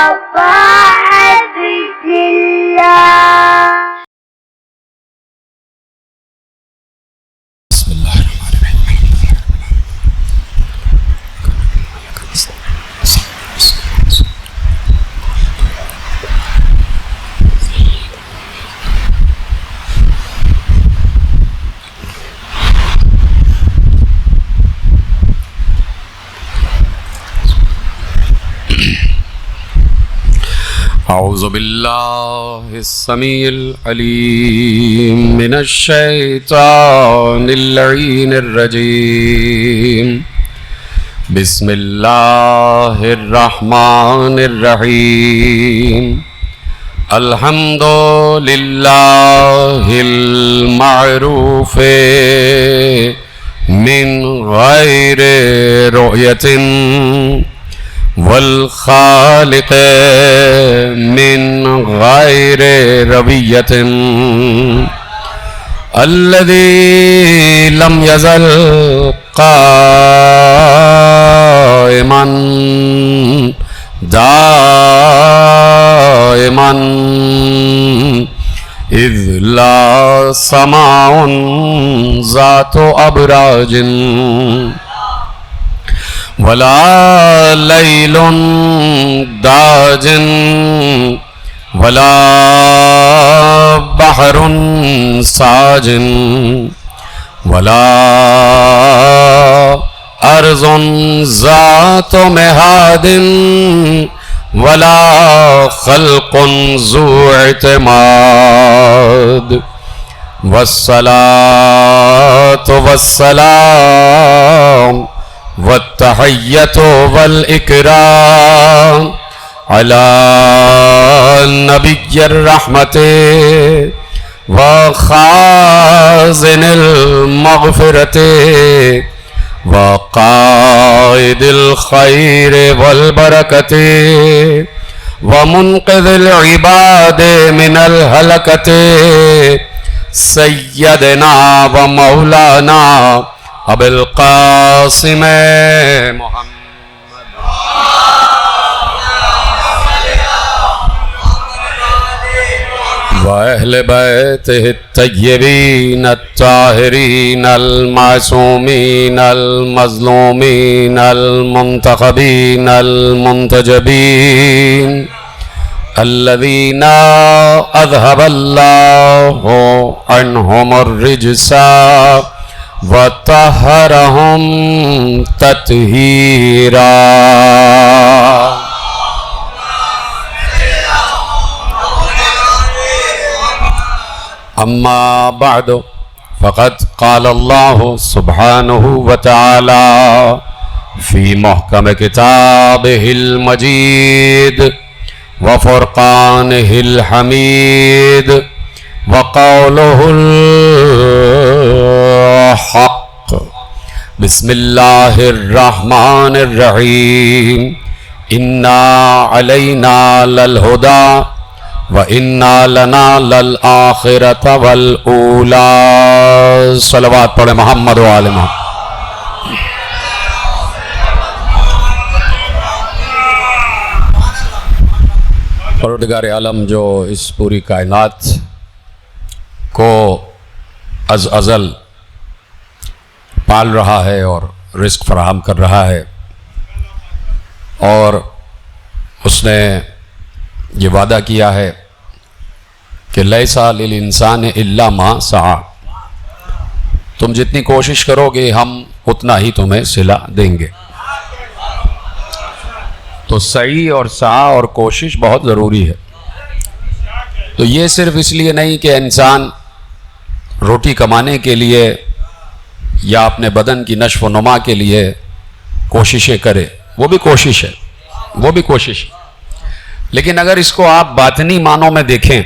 طاعة الله. بسم الله الرحمن الرحيم. أعوذ بالله السميع العليم من الشيطان اللعين الرجيم. بسم الله الرحمن الرحيم. الحمد لله المعروف من غير رؤية والخالق من غير ربية الذي لم يزل قائما دائما إذ لا سماع ذات أبراج ولا ليل داج ولا بحر ساج ولا أرض ذات مهاد ولا خلق ذو اعتماد. والصلاة والسلام والتحية والإكرام على نبي الرحمة وخازن المغفرة وقائد الخير والبركة ومنقذ العباد من الهلكة سيدنا ومولانا ابو القاسم محمد وأهل بيته الطيبين الطاهرين المعصومين المظلومين المنتخبين المنتجبين الذين أذهب الله عنهم الرجس وطهرهم تطهيرا. أما بعد فقد قال الله سبحانه وتعالى في محكم كتابه المجيد وفرقانه الحميد وقوله الحق. بسم الله الرحمن الرحيم. إنا علينا للهدى وإنا لنا للآخرة والأولى. صلوات پڑھے محمد و آل محمد. پروردگار عالم جو اس پوری کائنات کو از ازل پال رہا ہے اور رزق فراہم کر رہا ہے، اور اس نے یہ وعدہ کیا ہے کہ لیسا للانسان الا ما سعی، تم جتنی کوشش کرو گے ہم اتنا ہی تمہیں صلہ دیں گے. تو سعی اور سعی اور کوشش بہت ضروری ہے. تو یہ صرف اس لیے نہیں کہ انسان روٹی کمانے کے لیے یا اپنے بدن کی نشو و نما کے لیے کوششیں کرے، وہ بھی کوشش ہے، وہ بھی کوشش ہے. لیکن اگر اس کو آپ باطنی معنوں میں دیکھیں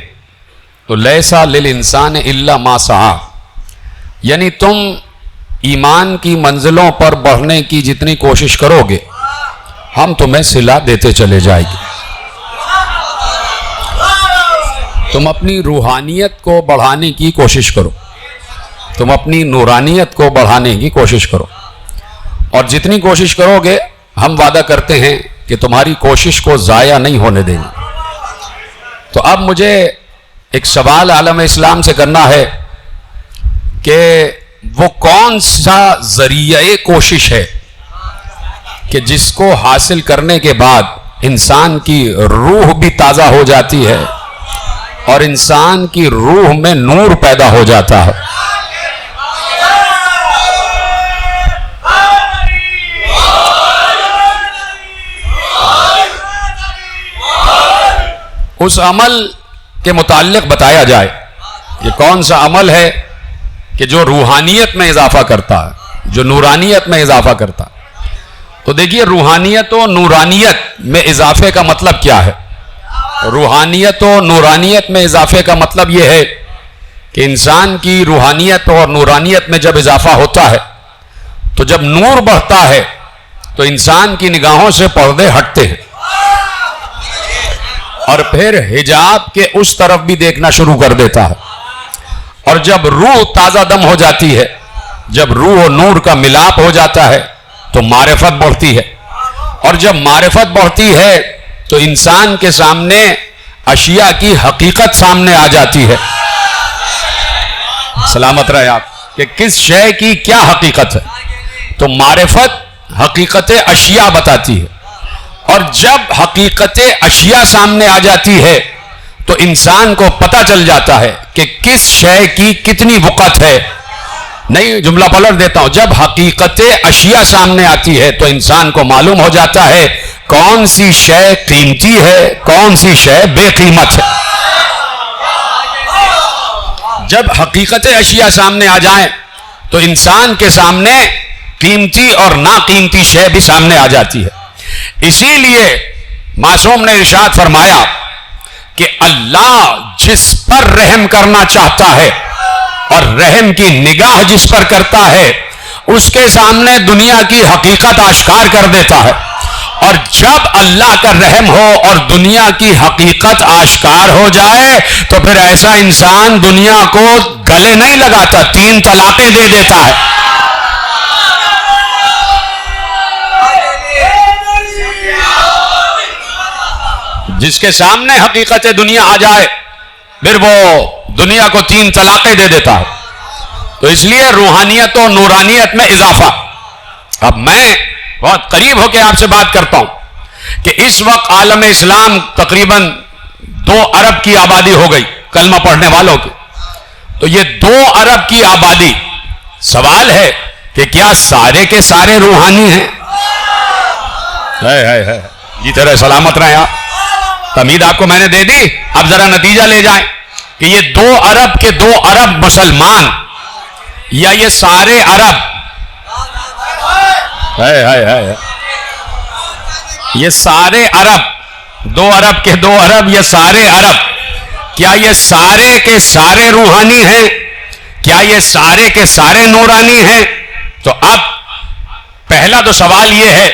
تو لیسا للانسان الا ما سعی، یعنی تم ایمان کی منزلوں پر بڑھنے کی جتنی کوشش کرو گے ہم تمہیں صلہ دیتے چلے جائیں گے. تم اپنی روحانیت کو بڑھانے کی کوشش کرو، تم اپنی نورانیت کو بڑھانے کی کوشش کرو، اور جتنی کوشش کرو گے ہم وعدہ کرتے ہیں کہ تمہاری کوشش کو ضائع نہیں ہونے دیں گے. تو اب مجھے ایک سوال عالم اسلام سے کرنا ہے کہ وہ کون سا ذریعہ کوشش ہے کہ جس کو حاصل کرنے کے بعد انسان کی روح بھی تازہ ہو جاتی ہے اور انسان کی روح میں نور پیدا ہو جاتا ہے. اس عمل کے متعلق بتایا جائے کہ کون سا عمل ہے کہ جو روحانیت میں اضافہ کرتا ہے, جو نورانیت میں اضافہ کرتا ہے. تو دیکھیے روحانیت و نورانیت میں اضافے کا مطلب کیا ہے. روحانیت و نورانیت میں اضافے کا مطلب یہ ہے کہ انسان کی روحانیت اور نورانیت میں جب اضافہ ہوتا ہے تو جب نور بڑھتا ہے تو انسان کی نگاہوں سے پردے ہٹتے ہیں اور پھر حجاب کے اس طرف بھی دیکھنا شروع کر دیتا ہے. اور جب روح تازہ دم ہو جاتی ہے, جب روح و نور کا ملاپ ہو جاتا ہے تو معرفت بڑھتی ہے, اور جب معرفت بڑھتی ہے تو انسان کے سامنے اشیاء کی حقیقت سامنے آ جاتی ہے. سلامت رہے آپ کہ کس شے کی کیا حقیقت ہے. تو معرفت حقیقت اشیاء بتاتی ہے, اور جب حقیقت اشیاء سامنے آ جاتی ہے تو انسان کو پتہ چل جاتا ہے کہ کس شے کی کتنی وقت ہے. نہیں, جملہ پلٹ دیتا ہوں. جب حقیقت اشیاء سامنے آتی ہے تو انسان کو معلوم ہو جاتا ہے کون سی شے قیمتی ہے, کون سی شے بے قیمت ہے. جب حقیقت اشیاء سامنے آ جائیں تو انسان کے سامنے قیمتی اور ناقیمتی شے بھی سامنے آ جاتی ہے. اسی لیے معصوم نے ارشاد فرمایا کہ اللہ جس پر رحم کرنا چاہتا ہے اور رحم کی نگاہ جس پر کرتا ہے اس کے سامنے دنیا کی حقیقت آشکار کر دیتا ہے. اور جب اللہ کا رحم ہو اور دنیا کی حقیقت آشکار ہو جائے تو پھر ایسا انسان دنیا کو گلے نہیں لگاتا, 3 طلاقیں دے دیتا ہے. جس کے سامنے حقیقت دنیا آ جائے پھر وہ دنیا کو 3 طلاقیں دے دیتا ہے. تو اس لیے روحانیت و نورانیت میں اضافہ. اب میں بہت قریب ہو کے آپ سے بات کرتا ہوں کہ اس وقت عالم اسلام تقریباً 2 ارب کی آبادی ہو گئی کلمہ پڑھنے والوں کی. تو یہ 2 ارب کی آبادی, سوال ہے کہ کیا سارے کے سارے روحانی ہیں؟ جی تیرے سلامت رہے آپ. تمید آپ کو میں نے دے دی, اب ذرا نتیجہ لے جائیں کہ یہ 2 ارب کے 2 ارب مسلمان یا یہ سارے عرب, یہ سارے عرب, 2 ارب کے 2 ارب یا سارے عرب, کیا یہ سارے کے سارے روحانی ہیں؟ کیا یہ سارے کے سارے نورانی ہیں؟ تو اب پہلا تو سوال یہ ہے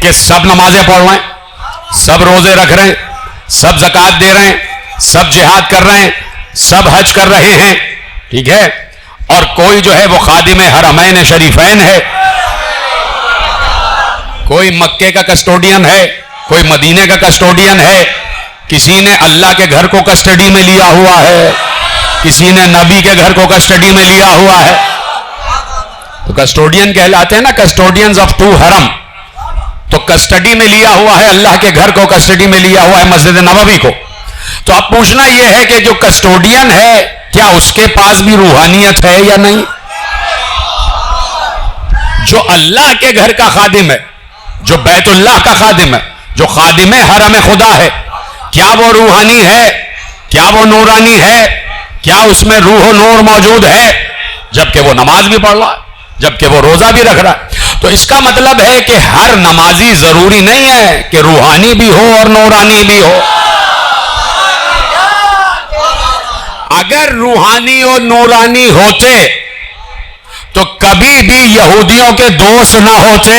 کہ سب نمازیں پڑھ رہے ہیں, سب روزے رکھ رہے ہیں, سب زکوٰۃ دے رہے ہیں, سب جہاد کر رہے ہیں, سب حج کر رہے ہیں, ٹھیک ہے, اور کوئی جو ہے وہ خادم حرمین شریفین ہے, کوئی مکے کا کسٹوڈین ہے, کوئی مدینے کا کسٹوڈین ہے, کسی نے اللہ کے گھر کو کسٹڈی میں لیا ہوا ہے, کسی نے نبی کے گھر کو کسٹڈی میں لیا ہوا ہے. تو کسٹوڈین کہلاتے ہیں نا, کسٹوڈینز آف 2 حرم. تو کسٹڈی میں لیا ہوا ہے اللہ کے گھر کو, کسٹڈی میں لیا ہوا ہے مسجد نبوی کو. تو اب پوچھنا یہ ہے کہ جو کسٹوڈین ہے کیا اس کے پاس بھی روحانیت ہے یا نہیں؟ جو اللہ کے گھر کا خادم ہے, جو بیت اللہ کا خادم ہے, جو خادم حرم خدا ہے, کیا وہ روحانی ہے؟ کیا وہ نورانی ہے؟ کیا اس میں روح و نور موجود ہے؟ جبکہ وہ نماز بھی پڑھ رہا ہے, جبکہ وہ روزہ بھی رکھ رہا ہے. تو اس کا مطلب ہے کہ ہر نمازی ضروری نہیں ہے کہ روحانی بھی ہو اور نورانی بھی ہو. اگر روحانی اور نورانی ہوتے تو کبھی بھی یہودیوں کے دوست نہ ہوتے.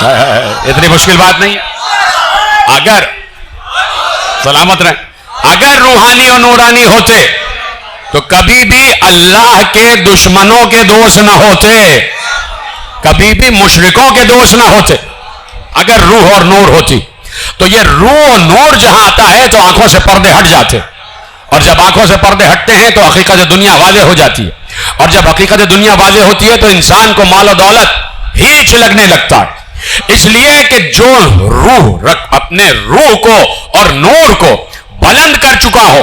اتنی مشکل بات نہیں ہے. اگر سلامت رہیں, اگر روحانی اور نورانی ہوتے تو کبھی بھی اللہ کے دشمنوں کے دوست نہ ہوتے. کبھی بھی مشرکوں کے دوست نہ ہوتے اگر روح اور نور ہوتی. تو یہ روح اور نور جہاں آتا ہے تو آنکھوں سے پردے ہٹ جاتے, اور جب آنکھوں سے پردے ہٹتے ہیں تو حقیقت دنیا واضح ہو جاتی ہے, اور جب حقیقت دنیا واضح ہوتی ہے تو انسان کو مال و دولت ہیچ لگنے لگتا ہے. اس لیے کہ جو روح اپنے روح کو اور نور کو بلند کر چکا ہو,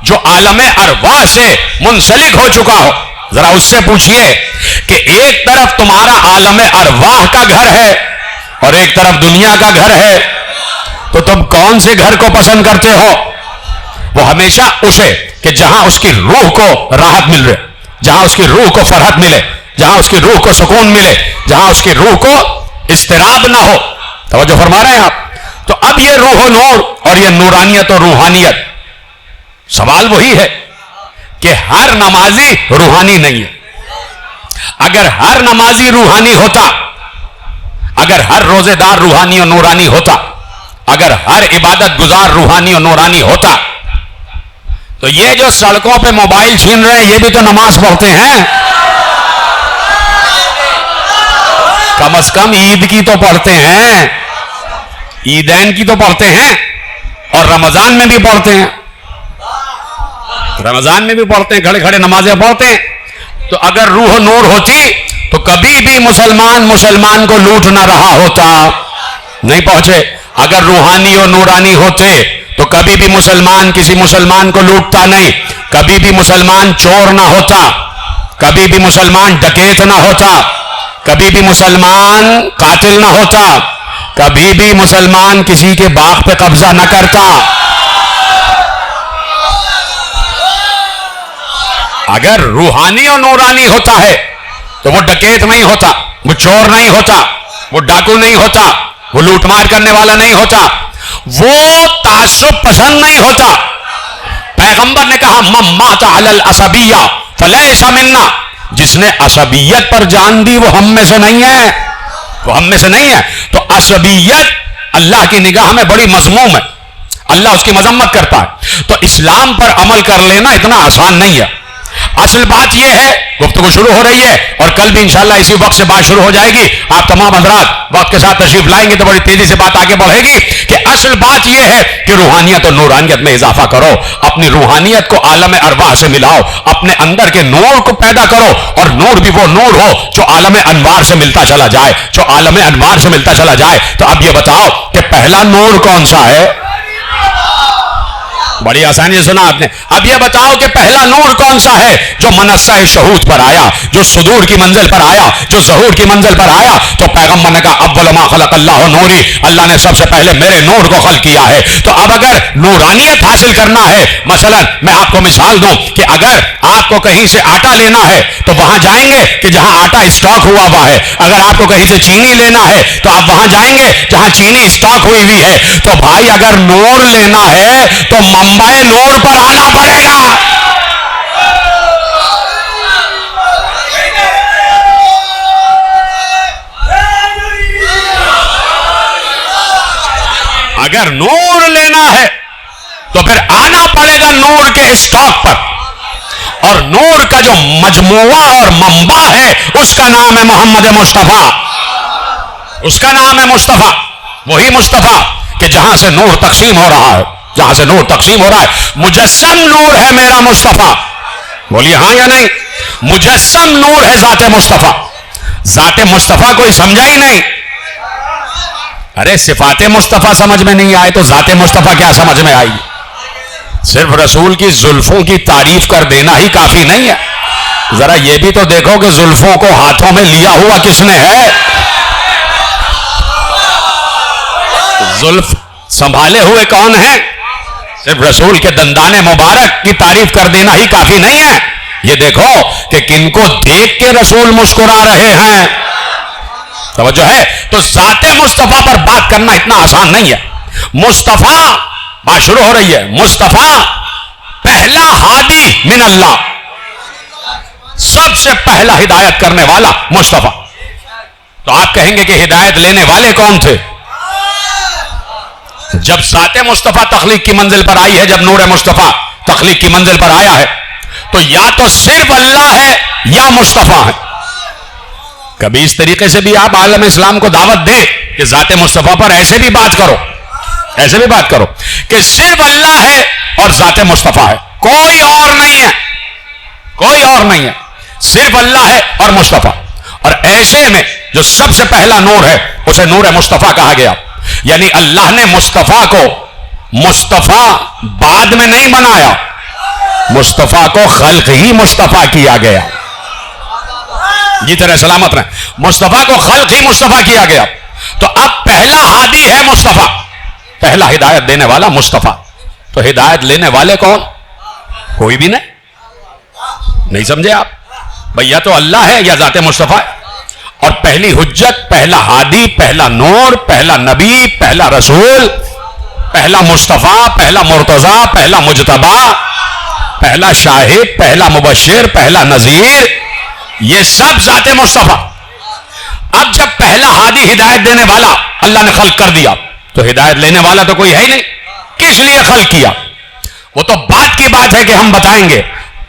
جو عالم ارواح سے منسلک ہو چکا ہو, ذرا اس سے پوچھئے کہ ایک طرف تمہارا عالم ارواح کا گھر ہے اور ایک طرف دنیا کا گھر ہے, تو تم کون سے گھر کو پسند کرتے ہو؟ وہ ہمیشہ اسے کہ جہاں اس کی روح کو راحت مل رہے, جہاں اس کی روح کو فرحت ملے, جہاں اس کی روح کو سکون ملے, جہاں اس کی روح کو اضطراب نہ ہو. توجہ فرما رہے ہیں آپ؟ تو اب یہ روح و نور اور یہ نورانیت اور روحانیت, سوال وہی ہے کہ ہر نمازی روحانی نہیں ہے. اگر ہر نمازی روحانی ہوتا, اگر ہر روزے دار روحانی اور نورانی ہوتا, اگر ہر عبادت گزار روحانی اور نورانی ہوتا, تو یہ جو سڑکوں پہ موبائل چھین رہے ہیں یہ بھی تو نماز پڑھتے ہیں, کم از کم عید کی تو پڑھتے ہیں, عیدین کی تو پڑھتے ہیں, اور رمضان میں بھی پڑھتے ہیں, رمضان میں بھی پڑھتے ہیں, کھڑے کھڑے نمازیں پڑھتے ہیں. تو اگر روح نور ہوتی تو کبھی بھی مسلمان کو لوٹ نہ رہا ہوتا, نہیں پہنچے. اگر روحانی اور نورانی ہوتے تو کبھی بھی مسلمان کسی مسلمان کو لوٹتا نہیں, کبھی بھی مسلمان چور نہ ہوتا, کبھی بھی مسلمان ڈکیت نہ ہوتا, کبھی بھی مسلمان قاتل نہ ہوتا, کبھی بھی مسلمان کسی کے باغ پہ قبضہ نہ کرتا. اگر روحانی اور نورانی ہوتا ہے تو وہ ڈکیت نہیں ہوتا, وہ چور نہیں ہوتا, وہ ڈاکو نہیں ہوتا, وہ لوٹ مار کرنے والا نہیں ہوتا, وہ تعصب پسند نہیں ہوتا. پیغمبر نے کہا من مات علی العصبیہ فلیس منا, جس نے عصبیت پر جان دی وہ ہم میں سے نہیں ہے, وہ ہم میں سے نہیں ہے. تو عصبیت اللہ کی نگاہ میں بڑی مذموم ہے, اللہ اس کی مذمت کرتا ہے. تو اسلام پر عمل کر لینا اتنا آسان نہیں ہے. اصل بات یہ ہے, گفتگو شروع ہو رہی ہے اور کل بھی انشاءاللہ اسی وقت سے بات شروع ہو جائے گی. آپ تمام حضرات وقت کے ساتھ تشریف لائیں گے تو بڑی تیزی سے بات آگے بڑھے گی کہ اصل بات یہ ہے کہ روحانیت اور نورانیت میں اضافہ کرو, اپنی روحانیت کو عالم ارواح سے ملاؤ, اپنے اندر کے نور کو پیدا کرو, اور نور بھی وہ نور ہو جو عالم انوار سے ملتا چلا جائے, جو عالم انوار سے ملتا چلا جائے. تو اب یہ بتاؤ کہ پہلا نور کون سا ہے؟ بڑی آسانی سے سنا آپ نے. اب یہ بتاؤ کہ پہلا نور کون سا ہے جو منصہ شہود پر آیا, جو صدور کی منزل پر آیا, جو ظہور کی منزل پر آیا. تو پیغمبر نے کہا اول ما خلق اللہ نوری, اللہ نے سب سے پہلے میرے نور کو خلق کیا ہے. تو اب اگر نورانیت حاصل کرنا ہے, مثلا میں آپ کو مثال دوں کہ اگر آپ کو کہیں سے آٹا لینا ہے تو وہاں جائیں گے کہ جہاں آٹا اسٹاک ہوا ہوا ہے. اگر آپ کو کہیں سے چینی لینا ہے تو آپ وہاں جائیں گے جہاں چینی اسٹاک ہوئی ہوئی ہے. تو بھائی اگر نور لینا ہے تو منبع نور پر آنا پڑے گا. اگر نور لینا ہے تو پھر آنا پڑے گا نور کے اسٹاک پر, اور نور کا جو مجموعہ اور منبع ہے اس کا نام ہے محمد مصطفیٰ, اس کا نام ہے مصطفیٰ. وہی مصطفیٰ کہ جہاں سے نور تقسیم ہو رہا ہے, جہاں سے نور تقسیم ہو رہا ہے. مجسم نور ہے میرا مصطفیٰ, بولیے ہاں یا نہیں؟ مجسم نور ہے ذات مصطفیٰ. ذات مصطفیٰ کوئی سمجھا ہی نہیں. ارے صفات مصطفیٰ سمجھ میں نہیں آئے تو ذات مصطفیٰ کیا سمجھ میں آئی؟ صرف رسول کی زلفوں کی تعریف کر دینا ہی کافی نہیں ہے. ذرا یہ بھی تو دیکھو کہ زلفوں کو ہاتھوں میں لیا ہوا کس نے ہے. زلف سنبھالے ہوئے کون ہیں؟ صرف رسول کے دندان مبارک کی تعریف کر دینا ہی کافی نہیں ہے. یہ دیکھو کہ کن کو دیکھ کے رسول مسکرا رہے ہیں. توجہ ہے. تو ذات مصطفیٰ پر بات کرنا اتنا آسان نہیں ہے. مصطفیٰ, بات شروع ہو رہی ہے, مصطفیٰ پہلا ہادی من اللہ, سب سے پہلا ہدایت کرنے والا مصطفیٰ. تو آپ کہیں گے کہ ہدایت لینے والے کون تھے؟ جب ذات مصطفیٰ تخلیق کی منزل پر آئی ہے, جب نور مصطفیٰ تخلیق کی منزل پر آیا ہے, تو یا تو صرف اللہ ہے یا مصطفیٰ ہے. کبھی اس طریقے سے بھی آپ عالم اسلام کو دعوت دیں کہ ذات مصطفیٰ پر ایسے بھی بات کرو، ایسے بھی بات کرو کہ صرف اللہ ہے اور ذات مصطفیٰ ہے، کوئی اور نہیں ہے، کوئی اور نہیں ہے، صرف اللہ ہے اور مصطفیٰ. اور ایسے میں جو سب سے پہلا نور ہے اسے نور مصطفیٰ کہا گیا. یعنی اللہ نے مصطفیٰ کو مصطفیٰ بعد میں نہیں بنایا، مصطفیٰ کو خلق ہی مصطفیٰ کیا گیا. جی طرح سلامت رہیں. مصطفیٰ کو خلق ہی مصطفیٰ کیا گیا. تو اب پہلا ہادی ہے مصطفیٰ، پہلا ہدایت دینے والا مصطفیٰ. تو ہدایت لینے والے کون؟ کوئی بھی نہیں سمجھے آپ بھئی، یا تو اللہ ہے یا ذات مصطفیٰ ہے. اور پہلی حجت، پہلا ہادی، پہلا نور، پہلا نبی، پہلا رسول، پہلا مصطفیٰ، پہلا مرتضیٰ، پہلا مجتبی، پہلا شاہد، پہلا مبشر، پہلا نذیر، یہ سب ذات مصطفیٰ. اب جب پہلا ہادی ہدایت دینے والا اللہ نے خلق کر دیا تو ہدایت لینے والا تو کوئی ہے ہی نہیں. کس لیے خلق کیا وہ تو بات کی بات ہے کہ ہم بتائیں گے.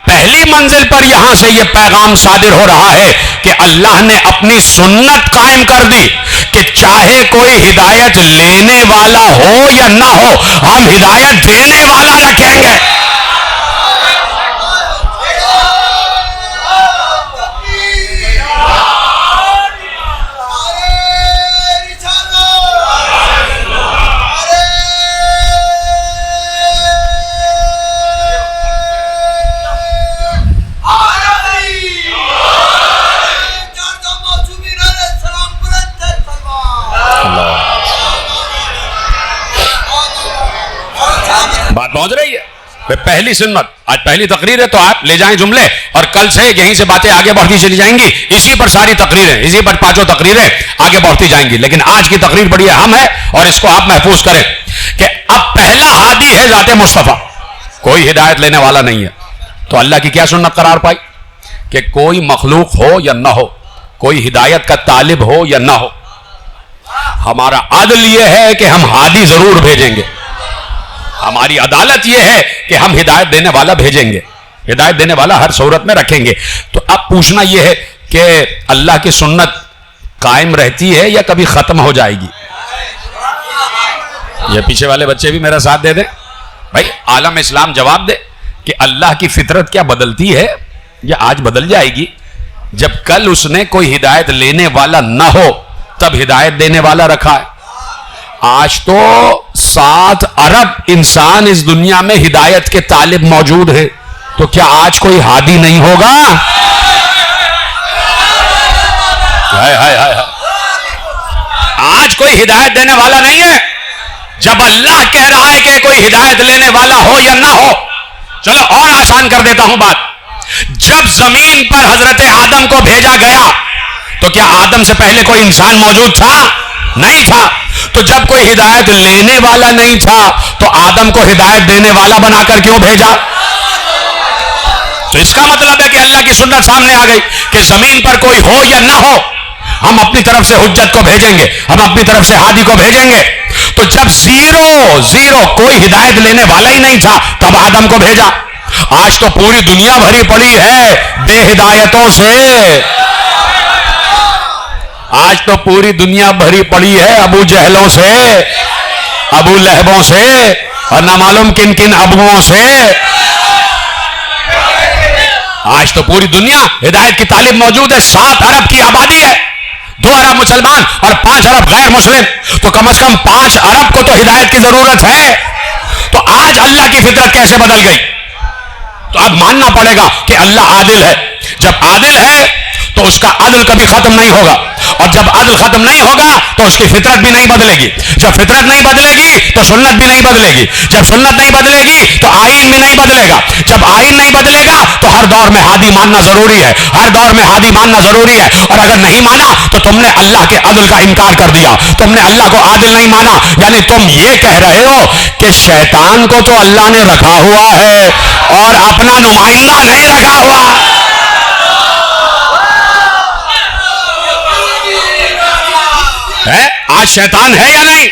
پہلی منزل پر یہاں سے یہ پیغام صادر ہو رہا ہے کہ اللہ نے اپنی سنت قائم کر دی کہ چاہے کوئی ہدایت لینے والا ہو یا نہ ہو، ہم ہدایت دینے والا رکھیں گے. بات پہنچ رہی ہے. پہلی سنت، آج پہلی تقریر ہے تو آپ لے جائیں جملے، اور کل سے یہیں سے باتیں آگے بڑھتی چلی جائیں گی. اسی پر ساری تقریریں، اسی پر پانچوں تقریریں آگے بڑھتی جائیں گی. لیکن آج کی تقریر بڑی اہم ہے اور اس کو آپ محفوظ کریں کہ اب پہلا ہادی ہے ذات مصطفیٰ، کوئی ہدایت لینے والا نہیں ہے. تو اللہ کی کیا سنت قرار پائی کہ کوئی مخلوق ہو یا نہ ہو، کوئی ہدایت کا طالب ہو یا نہ ہو، ہمارا عدل یہ ہے کہ ہم ہادی ضرور بھیجیں گے. ہماری عدالت یہ ہے کہ ہم ہدایت دینے والا بھیجیں گے، ہدایت دینے والا ہر صورت میں رکھیں گے. تو اب پوچھنا یہ ہے کہ اللہ کی سنت قائم رہتی ہے یا کبھی ختم ہو جائے گی؟ یہ پیچھے والے بچے بھی میرا ساتھ دے دیں بھائی. عالم اسلام جواب دے کہ اللہ کی فطرت کیا بدلتی ہے یا آج بدل جائے گی؟ جب کل اس نے کوئی ہدایت لینے والا نہ ہو تب ہدایت دینے والا رکھا ہے. آج تو 7 ارب انسان اس دنیا میں ہدایت کے طالب موجود ہے، تو کیا آج کوئی ہادی نہیں ہوگا؟ آج کوئی ہدایت دینے والا نہیں ہے. جب اللہ کہہ رہا ہے کہ کوئی ہدایت لینے والا ہو یا نہ ہو، چلو اور آسان کر دیتا ہوں بات. جب زمین پر حضرت آدم کو بھیجا گیا تو کیا آدم سے پہلے کوئی انسان موجود تھا؟ نہیں تھا. تو جب کوئی ہدایت لینے والا نہیں تھا تو آدم کو ہدایت دینے والا بنا کر کیوں بھیجا؟ تو اس کا مطلب ہے کہ اللہ کی سنت سامنے آ گئی کہ زمین پر کوئی ہو یا نہ ہو، ہم اپنی طرف سے حجت کو بھیجیں گے، ہم اپنی طرف سے ہادی کو بھیجیں گے. تو جب زیرو کوئی ہدایت لینے والا ہی نہیں تھا تب آدم کو بھیجا. آج تو پوری دنیا بھری پڑی ہے بے ہدایتوں سے. آج تو پوری دنیا بھری پڑی ہے ابو جہلوں سے، ابو لہبوں سے، اور نہ معلوم کن کن ابووں سے. آج تو پوری دنیا ہدایت کی طالب موجود ہے. 7 ارب کی آبادی ہے، 2 ارب مسلمان اور 5 ارب غیر مسلم. تو کم از کم 5 ارب کو تو ہدایت کی ضرورت ہے. تو آج اللہ کی فطرت کیسے بدل گئی؟ تو اب ماننا پڑے گا کہ اللہ عادل ہے. جب عادل ہے تو اس کا عدل کبھی ختم نہیں ہوگا، اور جب عدل ختم نہیں ہوگا تو اس کی فطرت بھی نہیں بدلے گی. جب فطرت نہیں بدلے گی تو سنت بھی نہیں بدلے گی. جب سنت نہیں بدلے گی تو آئین بھی نہیں بدلے گا. جب آئین نہیں بدلے گا تو ہر دور میں ہادی ماننا ضروری ہے، ہر دور میں ہادی ماننا ضروری ہے. اور اگر نہیں مانا تو تم نے اللہ کے عدل کا انکار کر دیا، تم نے اللہ کو عادل نہیں مانا. یعنی تم یہ کہہ رہے ہو کہ شیطان کو تو اللہ نے رکھا ہوا ہے اور اپنا نمائندہ نہیں رکھا ہوا. آج شیطان ہے یا نہیں؟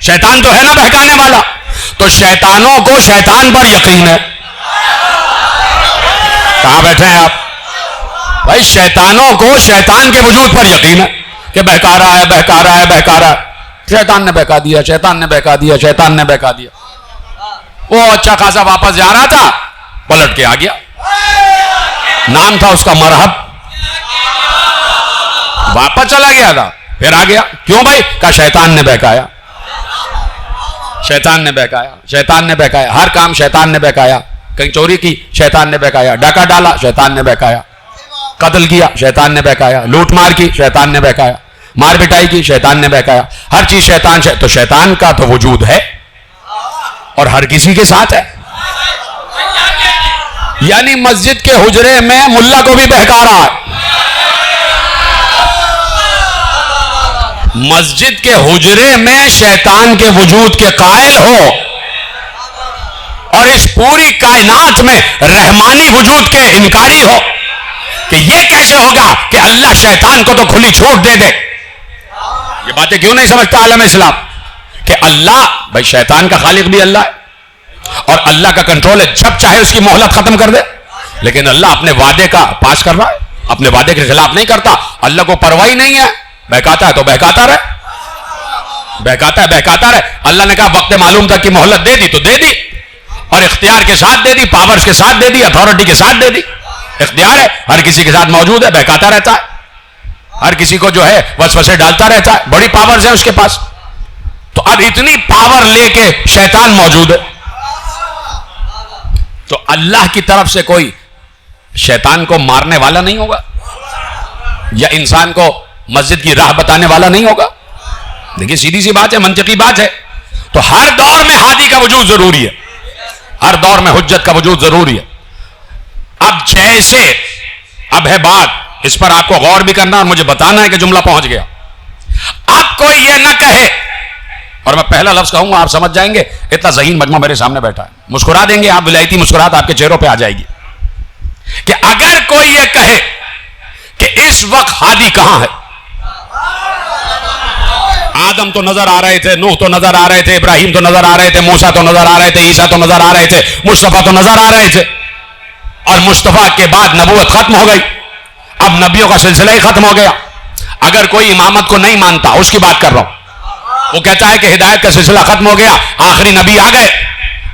شیطان تو ہے نا بہکانے والا. تو شیطانوں کو شیطان پر یقین ہے. کہاں بیٹھے ہیں آپ؟ بھائی شیطانوں کو شیطان کے وجود پر یقین ہے کہ بہکا رہا ہے بہکا رہا ہے بہکا رہا ہے. شیطان نے بہکا دیا, شیطان نے بہکا دیا, شیطان نے بہکا دیا. وہ اچھا خاصا واپس جا رہا تھا, پلٹ کے آ گیا. نام تھا اس کا مرحب, واپس چلا گیا تھا پھر آ گیا. کیوں بھائی؟ کہا شیطان نے بہکایا, شیطان نے بہکایا, شیطان نے بہکایا. ہر کام شیطان نے بہکایا. کہیں چوری کی, شیطان نے بہکایا. ڈاکہ ڈالا, شیطان نے بہکایا. قتل کیا, شیطان نے بہکایا. لوٹ مار کی, شیطان نے بہکایا. مار پٹائی کی, شیطان نے بہکایا. ہر چیز شیطان تو شیطان کا تو وجود ہے اور ہر کسی کے ساتھ ہے. یعنی مسجد کے حجرے میں ملا کو بھی بہکا رہا ہے. مسجد کے حجرے میں شیطان کے وجود کے قائل ہو اور اس پوری کائنات میں رحمانی وجود کے انکاری ہو کہ یہ کیسے ہوگا کہ اللہ شیطان کو تو کھلی چھوٹ دے دے. یہ باتیں کیوں نہیں سمجھتا عالم اسلام کہ اللہ, بھائی شیطان کا خالق بھی اللہ ہے اور اللہ کا کنٹرول ہے, جب چاہے اس کی مہلت ختم کر دے. لیکن اللہ اپنے وعدے کا پاس کر رہا ہے, اپنے وعدے کے خلاف نہیں کرتا. اللہ کو پرواہ نہیں ہے, بہکاتا ہے تو بہکاتا رہے, بہکاتا ہے بہکاتا رہے. اللہ نے کہا وقت معلوم تک کی مہلت دے دی تو دے دی, اور اختیار کے ساتھ دے دی, پاورز کے ساتھ دے دی, اتھارٹی کے ساتھ دے دی. اختیار ہے, ہر کسی کے ساتھ موجود ہے, بہکاتا رہتا ہے. ہر کسی کو جو ہے وسوسے ڈالتا رہتا ہے, بڑی پاورز ہیں اس کے پاس. تو اب اتنی پاور لے کے شیطان موجود ہے, تو اللہ کی طرف سے کوئی شیطان کو مارنے والا نہیں ہوگا یا انسان کو مسجد کی راہ بتانے والا نہیں ہوگا. دیکھیے سیدھی سی بات ہے, منطقی بات ہے. تو ہر دور میں ہادی کا وجود ضروری ہے, ہر دور میں حجت کا وجود ضروری ہے. اب جیسے اب ہے بات, اس پر آپ کو غور بھی کرنا اور مجھے بتانا ہے کہ جملہ پہنچ گیا. اب کوئی یہ نہ کہے, اور میں پہلا لفظ کہوں گا آپ سمجھ جائیں گے, اتنا ذہین مجمع میرے سامنے بیٹھا ہے, مسکرا دیں گے آپ, ولایتی مسکراہٹ آپ کے چہروں پہ آ جائے گی, کہ اگر کوئی یہ کہے کہ اس وقت ہادی کہاں ہے. آدم تو نظر آ رہے تھے, نوح تو نظر آ رہے تھے, ابراہیم تو نظر آ رہے تھے, موسیٰ تو نظر آ رہے تھے, عیسیٰ تو نظر آ رہے تھے, مصطفیٰ تو نظر آ رہے تھے, اور مصطفیٰ کے بعد نبوت ختم ہو گئی, اب نبیوں کا سلسلہ ہی ختم ہو گیا. اگر کوئی امامت کو نہیں مانتا, اس کی بات کر رہا ہوں, وہ کہتا ہے کہ ہدایت کا سلسلہ ختم ہو گیا, آخری نبی آ گئے,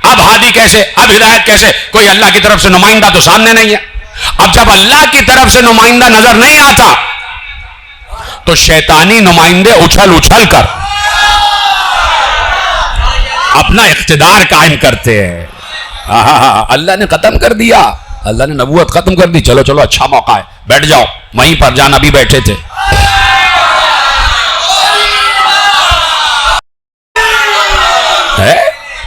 اب ہادی کیسے, اب ہدایت کیسے, کوئی اللہ کی طرف سے نمائندہ تو سامنے نہیں ہے. اب جب اللہ کی طرف سے نمائندہ نظر نہیں آتا تو شیطانی نمائندے اچھل اچھل کر اپنا اقتدار قائم کرتے ہیں. اللہ نے ختم کر دیا, اللہ نے نبوت ختم کر دی, چلو چلو اچھا موقع ہے, بیٹھ جاؤ وہیں پر جہاں نبی بیٹھے تھے.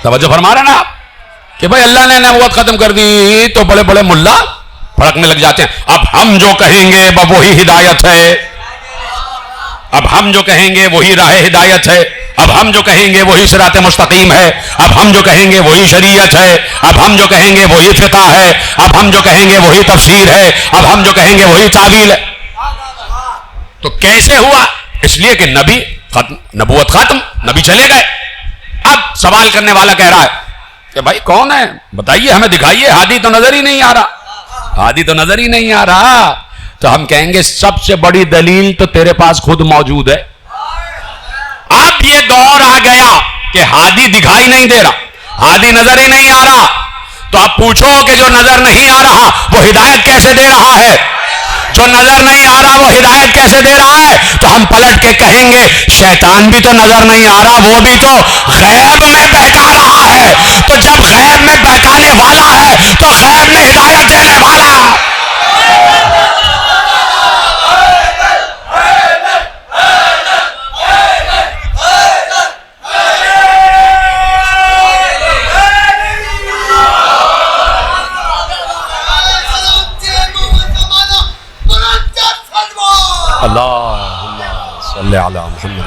توجہ فرما رہے نا آپ کہ بھائی اللہ نے نبوت ختم کر دی تو بڑے بڑے ملا پھڑکنے لگ جاتے ہیں. اب ہم جو کہیں گے وہی ہدایت ہے, اب ہم جو کہیں گے وہی راہ ہدایت ہے, اب ہم جو کہیں گے وہی صراط مستقیم ہے, اب ہم جو کہیں گے وہی شریعت ہے, اب ہم جو کہیں گے وہی فقہ ہے, اب ہم جو کہیں گے وہی تفسیر ہے, اب ہم جو کہیں گے وہی تعویل ہے. تو کیسے ہوا؟ اس لیے کہ نبی ختم, نبوت ختم, نبی چلے گئے. اب سوال کرنے والا کہہ رہا ہے کہ بھائی کون ہے, بتائیے ہمیں, دکھائیے, ہادی تو نظر ہی نہیں آ رہا, ہادی تو نظر ہی نہیں آ رہا. تو ہم کہیں گے سب سے بڑی دلیل تو تیرے پاس خود موجود ہے. اب یہ دور آ گیا کہ ہادی دکھائی نہیں دے رہا, ہادی نظر ہی نہیں آ رہا, تو آپ پوچھو کہ جو نظر نہیں آ رہا وہ ہدایت کیسے دے رہا ہے, جو نظر نہیں آ رہا وہ ہدایت کیسے دے رہا ہے. تو ہم پلٹ کے کہیں گے شیطان بھی تو نظر نہیں آ رہا, وہ بھی تو غیب میں بہکا رہا ہے. تو جب غیب میں بہکانے والا ہے تو غیب میں ہدایت دینے والا ہے. اللہم صلی علی محمد,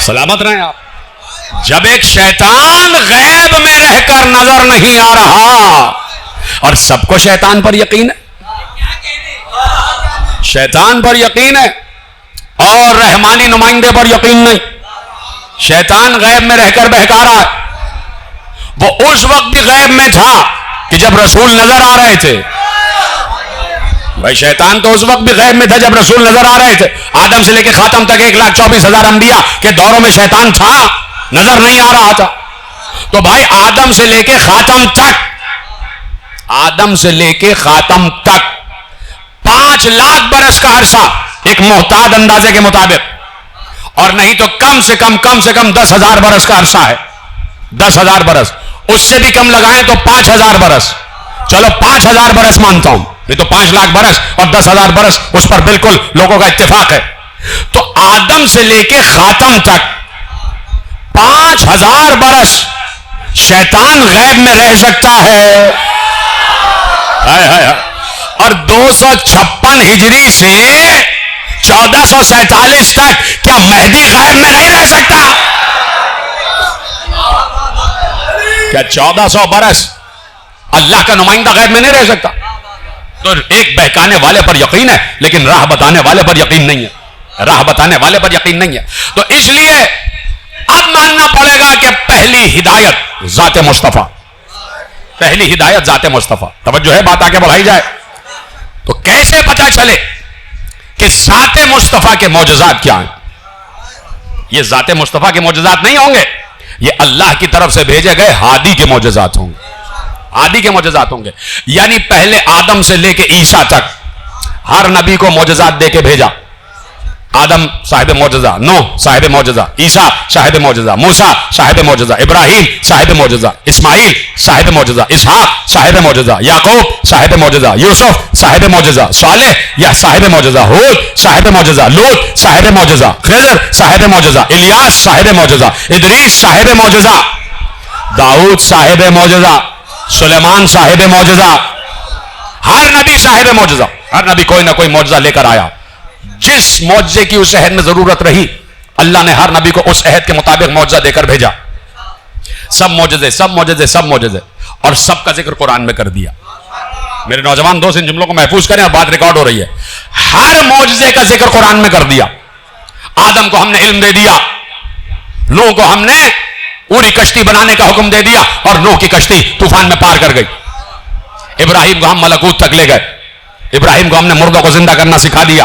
سلامت رہیں آپ. جب ایک شیطان غیب میں رہ کر نظر نہیں آ رہا, اور سب کو شیطان پر یقین ہے, شیطان پر یقین ہے اور رحمانی نمائندے پر یقین نہیں, شیطان غیب میں رہ کر بہکا رہا ہے. وہ اس وقت بھی غیب میں تھا کہ جب رسول نظر آ رہے تھے, بھائی شیطان تو اس وقت بھی غیب میں تھا جب رسول نظر آ رہے تھے. آدم سے لے کے خاتم تک 1,24,000 انبیاء کے دوروں میں شیطان تھا, نظر نہیں آ رہا تھا. تو بھائی آدم سے لے کے خاتم تک, آدم سے لے کے خاتم تک 5 لاکھ برس کا عرصہ ایک محتاط اندازے کے مطابق, اور نہیں تو کم سے کم 10,000 برس کا عرصہ ہے. 10,000 برس, اس سے بھی کم لگائیں تو 5,000 برس. چلو 5,000 برس مانتا ہوں, یہ تو 5 لاکھ برس اور 10,000 برس, اس پر بالکل لوگوں کا اتفاق ہے. تو آدم سے لے کے خاتم تک 5,000 برس شیطان غیب میں رہ سکتا ہے. اور 256 ہجری سے 1447 تک کیا مہدی غیب میں نہیں رہ سکتا؟ کیا 1400 برس اللہ کا نمائندہ غیب میں نہیں رہ سکتا؟ تو ایک بہکانے والے پر یقین ہے لیکن راہ بتانے والے پر یقین نہیں ہے, راہ بتانے والے پر یقین نہیں ہے. تو اس لیے اب ماننا پڑے گا کہ پہلی ہدایت ذات مصطفیٰ, پہلی ہدایت ذات مصطفیٰ. توجہ ہے, بات آگے بڑھائی جائے تو کیسے پتا چلے کہ ذات مصطفیٰ کے معجزات کیا ہیں؟ یہ ذات مصطفیٰ کے معجزات نہیں ہوں گے, یہ اللہ کی طرف سے بھیجے گئے ہادی کے معجزات ہوں گے. ہادی کے معجزات ہوں گے, یعنی پہلے آدم سے لے کے عیسیٰ تک ہر نبی کو معجزات دے کے بھیجا. آدم صاحب معجزہ, نوح صاحب معجزہ, عیسیٰ صاحب معجزہ, موسیٰ صاحب معجزہ, ابراہیم صاحب معجزہ, اسماعیل صاحب معجزہ, اسحاق صاحب معجزہ, یعقوب صاحب معجزہ, یوسف صاحب معجزہ, صالح یا صاحب معجزہ, ہود صاحب معجزہ, لوط صاحب معجزہ, خضر صاحب معجزہ, الیاس صاحب معجزہ, ادریس صاحب معجزہ, داؤد صاحب معجزہ, سلیمان صاحب معجزہ. ہر نبی صاحب معجزہ, ہر نبی کوئی نہ کوئی معجزہ لے کر آیا. جس معجزے کی اس عہد میں ضرورت رہی اللہ نے ہر نبی کو اس عہد کے مطابق معجزہ دے کر بھیجا. سب معجزے سب معجزے سب معجزے, اور سب کا ذکر قرآن میں کر دیا. میرے نوجوان دوست ان جملوں کو محفوظ کریں, اور بات ریکارڈ ہو رہی ہے. ہر معجزے کا ذکر قرآن میں کر دیا. آدم کو ہم نے علم دے دیا, نوح کو ہم نے پوری کشتی بنانے کا حکم دے دیا اور نوح کی کشتی طوفان میں پار کر گئی. ابراہیم کو ہم ملکوت تک لے گئے. ابراہیم کو ہم نے مردوں کو زندہ کرنا سکھا دیا.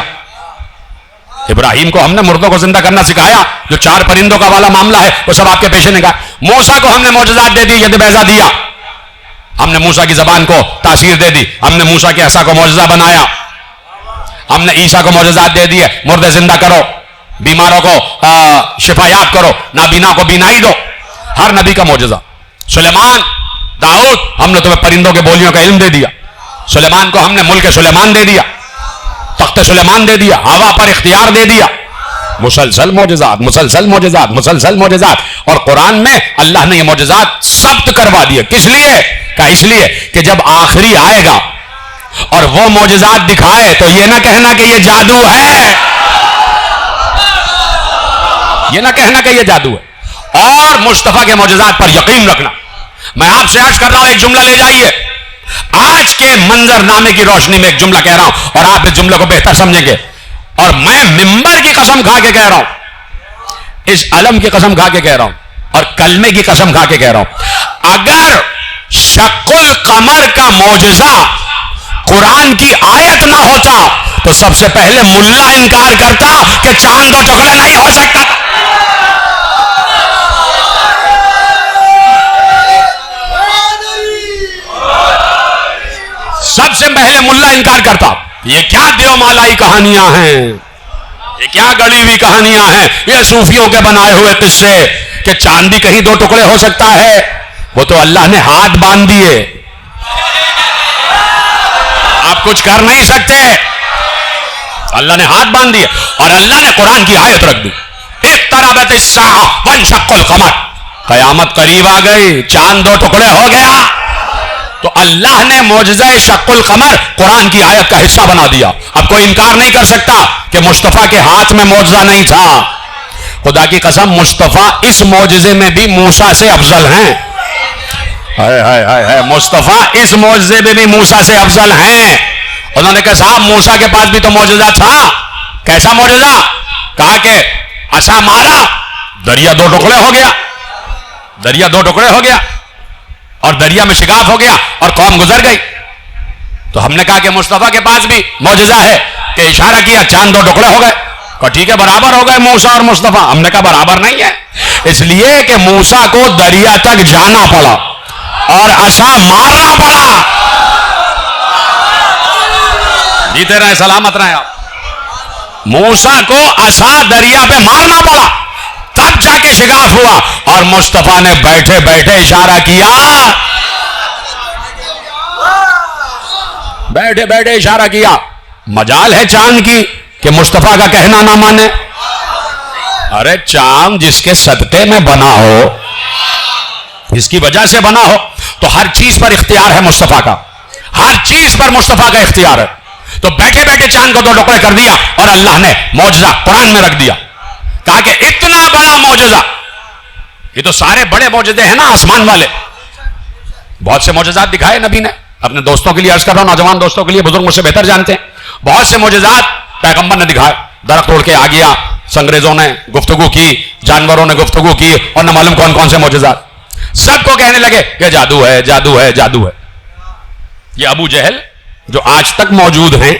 ابراہیم کو ہم نے مردوں کو زندہ کرنا سکھایا. جو 4 پرندوں کا والا معاملہ ہے وہ سب آپ کے پیش نگاہ. موسیٰ کو ہم نے معجزات دے دی, ید بیضا دیا. ہم نے موسیٰ کی زبان کو تاثیر دے دی. ہم نے موسیٰ کے عصا کو معجزہ بنایا. ہم نے عیسیٰ کو معجزات دے دیے, مردے زندہ کرو, بیماروں کو شفایاب کرو, نابینا کو بینائی دو. ہر نبی کا معجزہ. سلیمان, داؤد, ہم نے تمہیں پرندوں کے بولیوں کا علم دے دیا. سلیمان کو ہم نے ملک سلیمان دے دیا, تخت سلیمان دے دیا, ہوا پر اختیار دے دیا. مسلسل معجزات, مسلسل معجزات, مسلسل معجزات. اور قرآن میں اللہ نے یہ معجزات ثبت کروا دیے. کس لیے؟ کہ اس لیے کہ جب آخری آئے گا اور وہ معجزات دکھائے تو یہ نہ کہنا کہ یہ جادو ہے, یہ نہ کہنا کہ یہ جادو ہے. اور مصطفیٰ کے معجزات پر یقین رکھنا. میں آپ سے عرض کر رہا ہوں, ایک جملہ لے جائیے. آج کے منظر نامے کی روشنی میں ایک جملہ کہہ رہا ہوں اور آپ اس جملے کو بہتر سمجھیں گے. اور میں ممبر کی قسم کھا کے کہہ رہا ہوں, اس علم کی قسم کھا کے کہہ رہا ہوں, اور کلمے کی قسم کھا کے کہہ رہا ہوں, اگر شق القمر کا معجزہ قرآن کی آیت نہ ہوتا تو سب سے پہلے ملا انکار کرتا کہ چاند 2 ٹکڑے نہیں ہو سکتا. سب سے پہلے ملا انکار کرتا. یہ کیا دیو مالائی کہانیاں ہیں, یہ کیا گڑی ہوئی کہانیاں ہیں, یہ صوفیوں کے بنائے ہوئے قصے کہ چاندی کہیں 2 ٹکڑے ہو سکتا ہے. وہ تو اللہ نے ہاتھ باندھ دیے, آپ کچھ کر نہیں سکتے. اللہ نے ہاتھ باندھ دیے اور اللہ نے قرآن کی آیت رکھ دی. اقتربت الساعہ وانشق القمر, قیامت قریب آ گئی, چاند 2 ٹکڑے ہو گیا. تو اللہ نے معجزہ شق القمر قرآن کی آیت کا حصہ بنا دیا. اب کوئی انکار نہیں کر سکتا کہ مصطفیٰ کے ہاتھ میں معجزہ نہیں تھا. خدا کی قسم مصطفیٰ اس معجزے میں بھی موسیٰ سے افضل ہیں. مصطفیٰ اس معجزے میں بھی موسیٰ سے افضل ہیں. انہوں نے کہا صاحب موسیٰ کے پاس بھی تو معجزہ تھا. کیسا معجزہ؟ کہا کہ عصا مارا, دریا 2 ٹکڑے ہو گیا, دریا 2 ٹکڑے ہو گیا, اور دریا میں شگاف ہو گیا اور قوم گزر گئی. تو ہم نے کہا کہ مصطفیٰ کے پاس بھی معجزہ ہے کہ اشارہ کیا چاند دو ٹکڑے ہو گئے. کہا ٹھیک ہے برابر ہو گئے موسیٰ اور مصطفیٰ. ہم نے کہا برابر نہیں ہے, اس لیے کہ موسیٰ کو دریا تک جانا پڑا اور عصا مارنا پڑا. جیتے رہے سلامت رہے آپ. موسیٰ کو عصا دریا پہ مارنا پڑا تب جا کے شگاف ہوا, اور مصطفیٰ نے بیٹھے بیٹھے اشارہ کیا, بیٹھے بیٹھے اشارہ کیا. مجال ہے چاند کی کہ مصطفیٰ کا کہنا نہ مانے. ارے چاند جس کے صدقے میں بنا ہو, جس کی وجہ سے بنا ہو, تو ہر چیز پر اختیار ہے مصطفیٰ کا, ہر چیز پر مصطفیٰ کا اختیار ہے. تو بیٹھے بیٹھے چاند کو دو ٹکڑے کر دیا اور اللہ نے معجزہ قرآن میں رکھ دیا. کہا کہ اتنا بڑا معجزہ, یہ تو سارے بڑے معجزے ہیں نا آسمان والے, بہت سے معجزات دکھائے نبی نے. اپنے دوستوں کے لیے عرض کر رہا ہوں, نوجوان دوستوں کے لیے, بزرگ مجھ سے بہتر جانتے ہیں, بہت سے معجزات پیغمبر نے دکھائے. درخت توڑ کے آ گیا, سنگریزوں نے گفتگو کی, جانوروں نے گفتگو کی, اور نہ معلوم کون کون سے معجزات. سب کو کہنے لگے کہ جادو ہے, جادو ہے, جادو ہے. یہ ابو جہل جو آج تک موجود ہیں,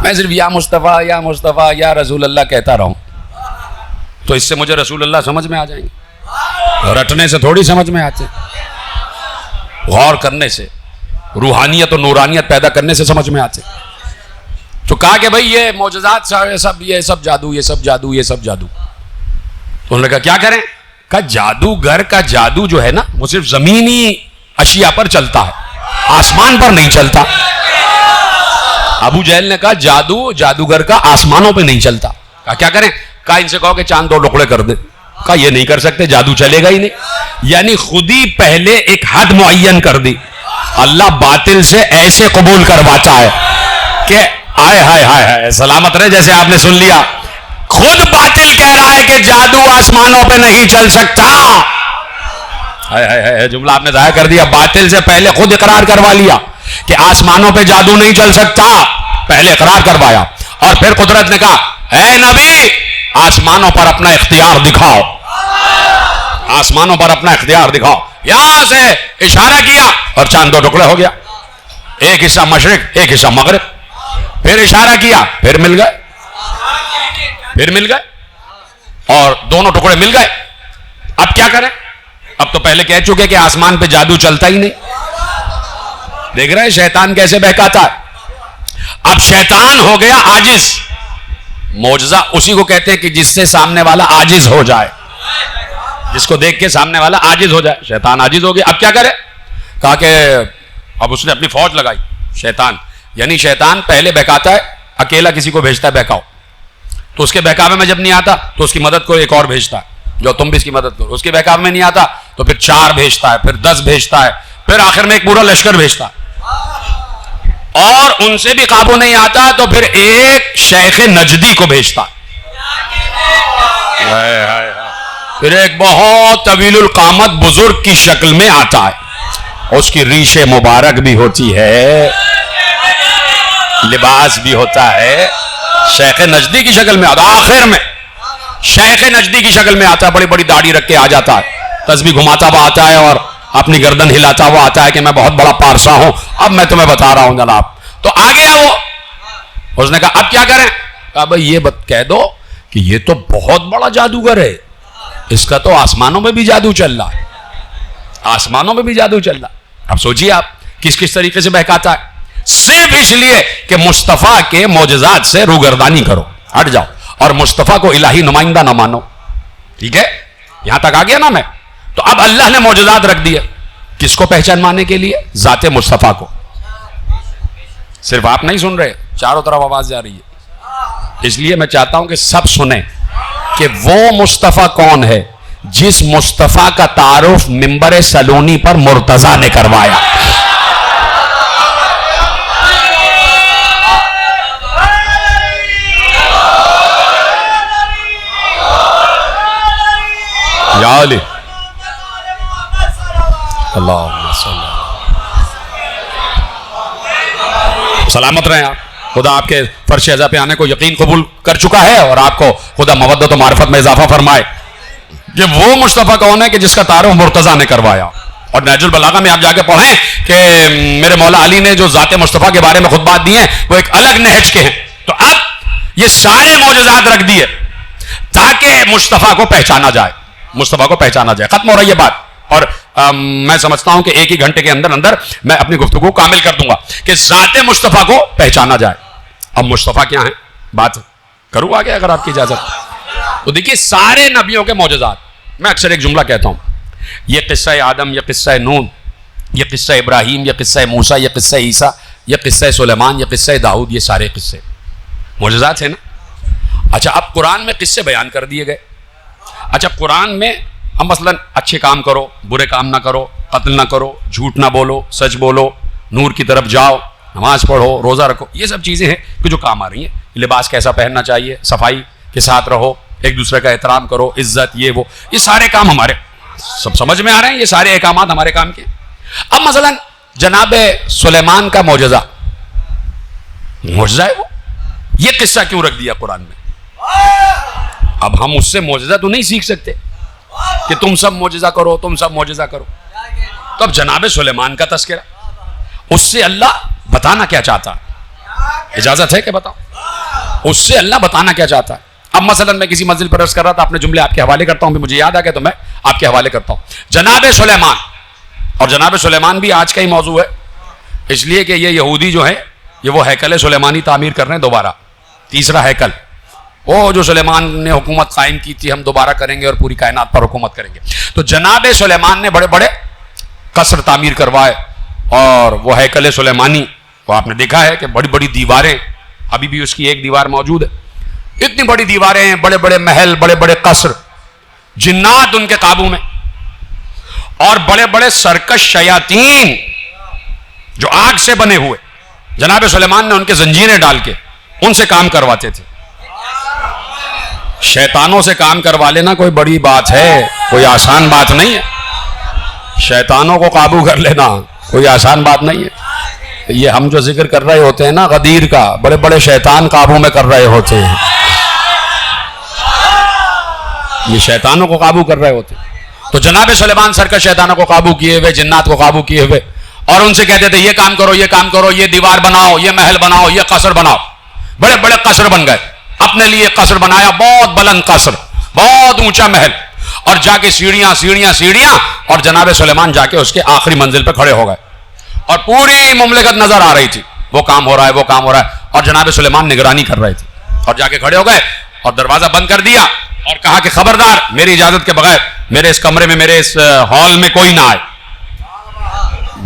میں صرف یا مصطفیٰ یا مصطفیٰ یا رسول اللہ کہتا رہوں تو اس سے مجھے رسول اللہ سمجھ میں آ جائیں گے. رٹنے سے تھوڑی سمجھ میں آتے, غور کرنے سے, روحانیت اور نورانیت پیدا کرنے سے سمجھ میں آتے. تو کہا کہ بھئی یہ معجزات یہ سب جادو, یہ سب جادو, یہ سب جادو. تو انہوں نے کہا کیا کریں؟ کہا جادوگر کا جادو جو ہے نا وہ صرف زمینی اشیاء پر چلتا ہے, آسمان پر نہیں چلتا. ابو جہل نے کہا جادو جادوگر کا آسمانوں پہ نہیں چلتا. کہا کیا کریں؟ کہا ان سے کہو کہ چاند دو ٹکڑے کر دے. کہا یہ نہیں کر سکتے, جادو چلے گا ہی نہیں. یعنی خود ہی پہلے ایک حد معین کر دی. اللہ باطل سے ایسے قبول کرواتا ہے کہ آئے ہائے ہائے ہائے سلامت رہے. جیسے آپ نے سن لیا, خود باطل کہہ رہا ہے کہ جادو آسمانوں پہ نہیں چل سکتا. جملہ آپ نے ضائع کر دیا. باطل سے پہلے خود اقرار کروا لیا کہ آسمانوں پہ جادو نہیں چل سکتا, پہلے اقرار کروایا. اور پھر قدرت نے کہا اے نبی آسمانوں پر اپنا اختیار دکھاؤ, آسمانوں پر اپنا اختیار دکھاؤ. یہاں سے اشارہ کیا اور چاند دو ٹکڑے ہو گیا, ایک حصہ مشرق ایک حصہ مغرب. پھر اشارہ کیا, پھر مل گئے, پھر مل گئے, اور دونوں ٹکڑے مل گئے. اب کیا کریں؟ اب تو پہلے کہہ چکے کہ آسمان پہ جادو چلتا ہی نہیں. دیکھ رہے شیطان کیسے بہکاتا ہے. اب شیطان ہو گیا عاجز. معجزہ اسی کو کہتے ہیں کہ جس سے سامنے والا عاجز ہو جائے, جس کو دیکھ کے سامنے والا عاجز ہو جائے. شیطان عاجز ہو گیا. اب کیا کرے؟ کہا کہ اب اس نے اپنی فوج لگائی. شیطان یعنی شیطان پہلے بہکاتا ہے, اکیلا کسی کو بھیجتا ہے بہکاؤ, تو اس کے بہکاوے میں جب نہیں آتا تو اس کی مدد کو ایک اور بھیجتا ہے جو تم بھی اس کی مدد کرو. اس کے بہکاوے میں نہیں آتا تو پھر 4 بھیجتا ہے, پھر 10 بھیجتا ہے, پھر آخر میں ایک پورا لشکر بھیجتا ہے. اور ان سے بھی قابو نہیں آتا تو پھر ایک شیخ نجدی کو بھیجتا ہے. پھر ایک بہت طویل القامت بزرگ کی شکل میں آتا ہے, اس کی ریش مبارک بھی ہوتی ہے, لباس بھی ہوتا ہے, شیخ نجدی کی شکل میں آتا. آخر میں شیخ نجدی کی شکل میں آتا ہے, بڑی بڑی داڑھی رکھ کے آ جاتا ہے, تسبیح گھماتا ہوا آتا ہے اور اپنی گردن ہلاتا ہوا آتا ہے کہ میں بہت بڑا پارسا ہوں, اب میں تمہیں بتا رہا ہوں جناب. تو آ گیا وہ. اس نے کہا اب کیا کریں؟ کہا بھائی یہ کہہ دو کہ یہ تو بہت بڑا جادوگر ہے, اس کا تو آسمانوں میں بھی جادو چل رہا ہے, آسمانوں میں بھی جادو چل رہا ہے. اب سوچیے آپ کس کس طریقے سے بہکاتا ہے, صرف اس لیے کہ مصطفیٰ کے معجزات سے روگردانی کرو, ہٹ جاؤ, اور مصطفیٰ کو الہی نمائندہ نہ مانو. ٹھیک ہے, یہاں تک آ گیا نا میں. تو اب اللہ نے معجزات رکھ دیے کس کو پہچان ماننے کے لیے؟ ذات مصطفیٰ کو. صرف آپ نہیں سن رہے, چاروں طرف آواز جا رہی ہے. اس لیے میں چاہتا ہوں کہ سب سنیں کہ وہ مصطفیٰ کون ہے جس مصطفیٰ کا تعارف منبر سلونی پر مرتضیٰ نے کروایا. یا علی اللہم صلی. سلامت رہیں آپ. خدا آپ کے فرش اعزا پہ آنے کو یقین قبول کر چکا ہے, اور آپ کو خدا مودت و معرفت میں اضافہ فرمائے کہ وہ مصطفیٰ کون ہے کہ جس کا تعارف مرتضیٰ نے کروایا. اور نہج البلاغہ میں آپ جا کے پڑھیں کہ میرے مولا علی نے جو ذات مصطفیٰ کے بارے میں خطبات دیے ہیں وہ ایک الگ نہج کے ہیں. تو اب یہ سارے معجزات رکھ دیے تاکہ مصطفیٰ کو پہچانا جائے, مصطفیٰ کو پہچانا جائے. ختم ہو رہی ہے بات. اور میں سمجھتا ہوں کہ ایک ہی گھنٹے کے اندر اندر میں اپنی گفتگو کامل کر دوں گا کہ ذات مصطفیٰ کو پہچانا جائے. اب مصطفیٰ کیا ہیں, بات کروں آگے اگر آپ کی اجازت. تو دیکھیے سارے نبیوں کے معجزات, میں اکثر ایک جملہ کہتا ہوں, یہ قصہ آدم, یہ قصہ نوح, یہ قصہ ابراہیم, یہ قصہ موسیٰ, یہ قصہ عیسیٰ, یہ قصہ سلیمان, یہ قصہ داؤد, یہ سارے قصے معجزات ہیں نا. اچھا اب قرآن میں قصے بیان کر دیے گئے. اچھا قرآن میں اب مثلا اچھے کام کرو, برے کام نہ کرو, قتل نہ کرو, جھوٹ نہ بولو, سچ بولو, نور کی طرف جاؤ, نماز پڑھو, روزہ رکھو, یہ سب چیزیں ہیں کہ جو کام آ رہی ہیں. لباس کیسا پہننا چاہیے, صفائی کے ساتھ رہو, ایک دوسرے کا احترام کرو, عزت, یہ سارے کام ہمارے سب سمجھ میں آ رہے ہیں. یہ سارے احکامات ہمارے کام کے. اب مثلا جناب سلیمان کا معجزہ ہے وہ, یہ قصہ کیوں رکھ دیا قرآن میں؟ اب ہم اس سے معجزہ تو نہیں سیکھ سکتے کہ تم سب معجزہ کرو, تم سب معجزہ کرو. تو اب جناب سلیمان کا تذکرہ, اس سے اللہ بتانا کیا چاہتا ہے؟ اجازت ہے کہ بتاؤں اس سے اللہ بتانا کیا چاہتا ہے؟ اب مثلا میں کسی منزل پر عرض کر رہا تھا, اپنے جملے آپ کے حوالے کرتا ہوں, مجھے یاد آ گیا تو میں آپ کے حوالے کرتا ہوں. جناب سلیمان, اور جناب سلیمان بھی آج کا ہی موضوع ہے, اس لیے کہ یہ یہودی جو ہے یہ وہ ہیکل سلیمانی تعمیر کر رہے ہیں دوبارہ, تیسرا ہیکل. وہ جو سلیمان نے حکومت قائم کی تھی ہم دوبارہ کریں گے اور پوری کائنات پر حکومت کریں گے. تو جناب سلیمان نے بڑے بڑے قصر تعمیر کروائے, اور وہ ہیکل سلیمانی وہ آپ نے دیکھا ہے کہ بڑی بڑی دیواریں, ابھی بھی اس کی ایک دیوار موجود ہے, اتنی بڑی دیواریں ہیں, بڑے بڑے محل, بڑے بڑے قصر, جنات ان کے قابو میں, اور بڑے بڑے سرکش شیاطین جو آگ سے بنے ہوئے. جناب سلیمان نے ان کے زنجیریں ڈال کے ان سے کام کرواتے تھے. شیطانوں سے کام کروا لینا کوئی بڑی بات ہے, کوئی آسان بات نہیں ہے. شیطانوں کو قابو کر لینا کوئی آسان بات نہیں ہے. یہ ہم جو ذکر کر رہے ہوتے ہیں نا غدیر کا, بڑے بڑے شیطان قابو میں کر رہے ہوتے ہیں, یہ شیطانوں کو قابو کر رہے ہوتے ہیں. تو جناب سلیمان سرکش شیطانوں کو قابو کیے ہوئے, جنات کو قابو کیے ہوئے, اور ان سے کہتے تھے یہ کام کرو, یہ کام کرو, یہ دیوار بناؤ, یہ محل بناؤ, یہ قصر بناؤ. بڑے بڑے قصر بن گئے, اپنے لیے قصر بنایا, بہت بلند قصر, بہت اونچا محل, اور جا کے سیڑھیاں سیڑھیاں سیڑھیاں, اور جناب سلیمان جا کے اس کے آخری منزل پہ کھڑے ہو گئے, اور پوری مملکت نظر آ رہی تھی, وہ کام ہو رہا ہے, وہ کام ہو رہا ہے, اور جناب سلیمان نگرانی کر رہے تھے. اور جا کے کھڑے ہو گئے اور دروازہ بند کر دیا اور کہا کہ خبردار میری اجازت کے بغیر میرے اس کمرے میں, میرے اس ہال میں کوئی نہ آئے,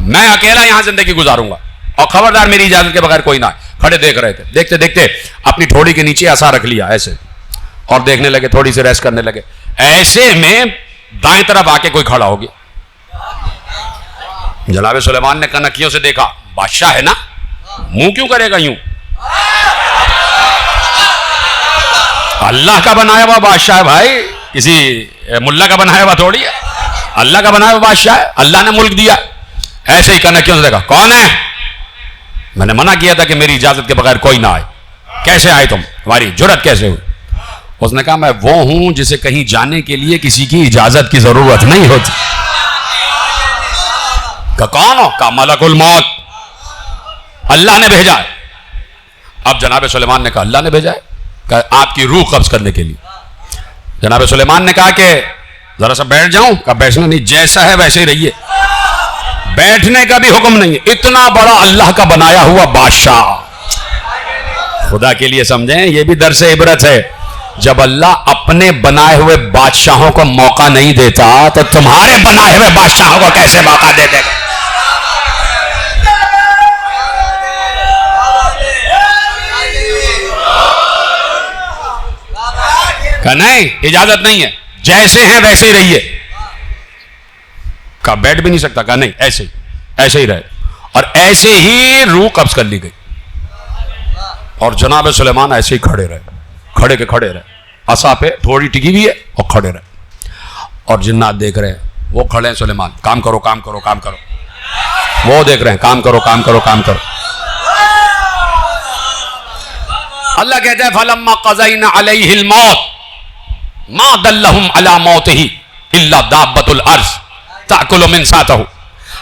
میں اکیلا یہاں زندگی گزاروں گا, اور خبردار میری اجازت کے بغیر کوئی نہ آئے. کھڑے دیکھ رہے تھے, دیکھتے دیکھتے اپنی تھوڑی کے نیچے عصا رکھ لیا ایسے, اور دیکھنے لگے, تھوڑی سی ریسٹ کرنے لگے. ایسے میں دائیں طرف آ کے کوئی کھڑا ہو گیا. جناب سلیمان نے کنکیوں سے دیکھا, بادشاہ ہے نا, منہ کیوں کرے گا یوں, اللہ کا بنایا ہوا بادشاہ ہے بھائی, کسی ملا کا بنایا ہوا تھوڑی ہے, اللہ کا بنایا ہوا بادشاہ ہے, اللہ نے ملک دیا. ایسے ہی کنکیوں سے دیکھا, کون ہے؟ میں نے منع کیا تھا کہ میری اجازت کے بغیر کوئی نہ آئے. کیسے آئے تم, تمہاری جرأت کیسے ہوئی؟ اس نے کہا میں وہ ہوں جسے کہیں جانے کے لیے کسی کی اجازت کی ضرورت نہیں ہوتی. کہ کون ہو؟ کہ ملک الموت, اللہ نے بھیجا ہے. اب جناب سلیمان نے کہا اللہ نے بھیجا ہے, کہ آپ کی روح قبض کرنے کے لیے. جناب سلیمان نے کہا کہ ذرا سا بیٹھ جاؤں, کہا بیٹھنا نہیں, جیسا ہے ویسے ہی رہیے, بیٹھنے کا بھی حکم نہیں ہے. اتنا بڑا اللہ کا بنایا ہوا بادشاہ, خدا کے لیے سمجھیں, یہ بھی درس عبرت ہے. جب اللہ اپنے بنائے ہوئے بادشاہوں کو موقع نہیں دیتا تو تمہارے بنائے ہوئے بادشاہوں کو کیسے موقع دے دے گا؟ کہ نہیں, اجازت نہیں ہے, جیسے ہیں ویسے ہی رہیے. کہ بیٹھ بھی نہیں سکتا, کہ نہیں, ایسے ہی رہے. اور ایسے ہی روح قبض کر لی گئی, اور جناب سلیمان ایسے ہی کھڑے رہے, کھڑے کے کھڑے رہے, عصا پہ تھوڑی ٹکی ہوئی ہے اور کھڑے رہے. اور جنات دیکھ رہے ہیں, وہ کھڑے ہیں, سلیمان کام کرو کام کرو کام کرو, وہ دیکھ رہے ہیں کام کرو کام کرو کام کرو. اللہ کہتا ہے فَلَمَّا قَضَيْنَا عَلَيْهِ الْمَوْتِ مَا دَلَّهُمْ عَلَى مَوْتِهِ إِلَّا دَابَّةُ الْأَرْضِ تَأْكُلُ مِنْ سَأْتَهُ.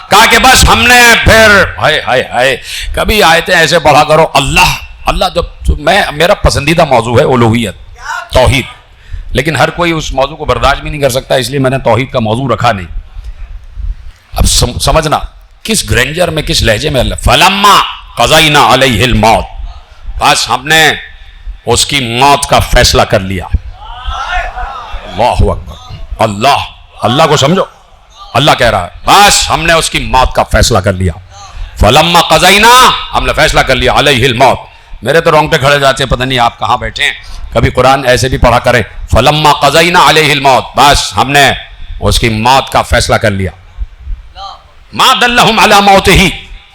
کہا کہ بس ہم نے پھر ہائے ہائے ہائے کبھی آیتیں ایسے پڑھا کرو اللہ جب میرا پسندیدہ موضوع ہے الوہیت توحید، لیکن ہر کوئی اس موضوع کو برداشت بھی نہیں کر سکتا، اس لیے میں نے توحید کا موضوع رکھا نہیں. اب سمجھنا کس گرینجر میں کس لہجے میں اللہ فلما قضینا علیہ الموت، بس ہم نے اس کی موت کا فیصلہ کر لیا. اللہ اکبر، اللہ کو سمجھو، اللہ کہہ رہا ہے بس ہم نے اس کی موت کا فیصلہ کر لیا. فلما قضینا، ہم نے فیصلہ کر لیا علیہ الموت. میرے تو رونگٹے کھڑے جاتے ہیں، پتہ نہیں آپ کہاں بیٹھے ہیں، کبھی قرآن ایسے بھی پڑھا کریں. فلما قضینا علیہ الموت، بس ہم نے اس کی موت کا فیصلہ کر لیا. ما دلہم علی موتہ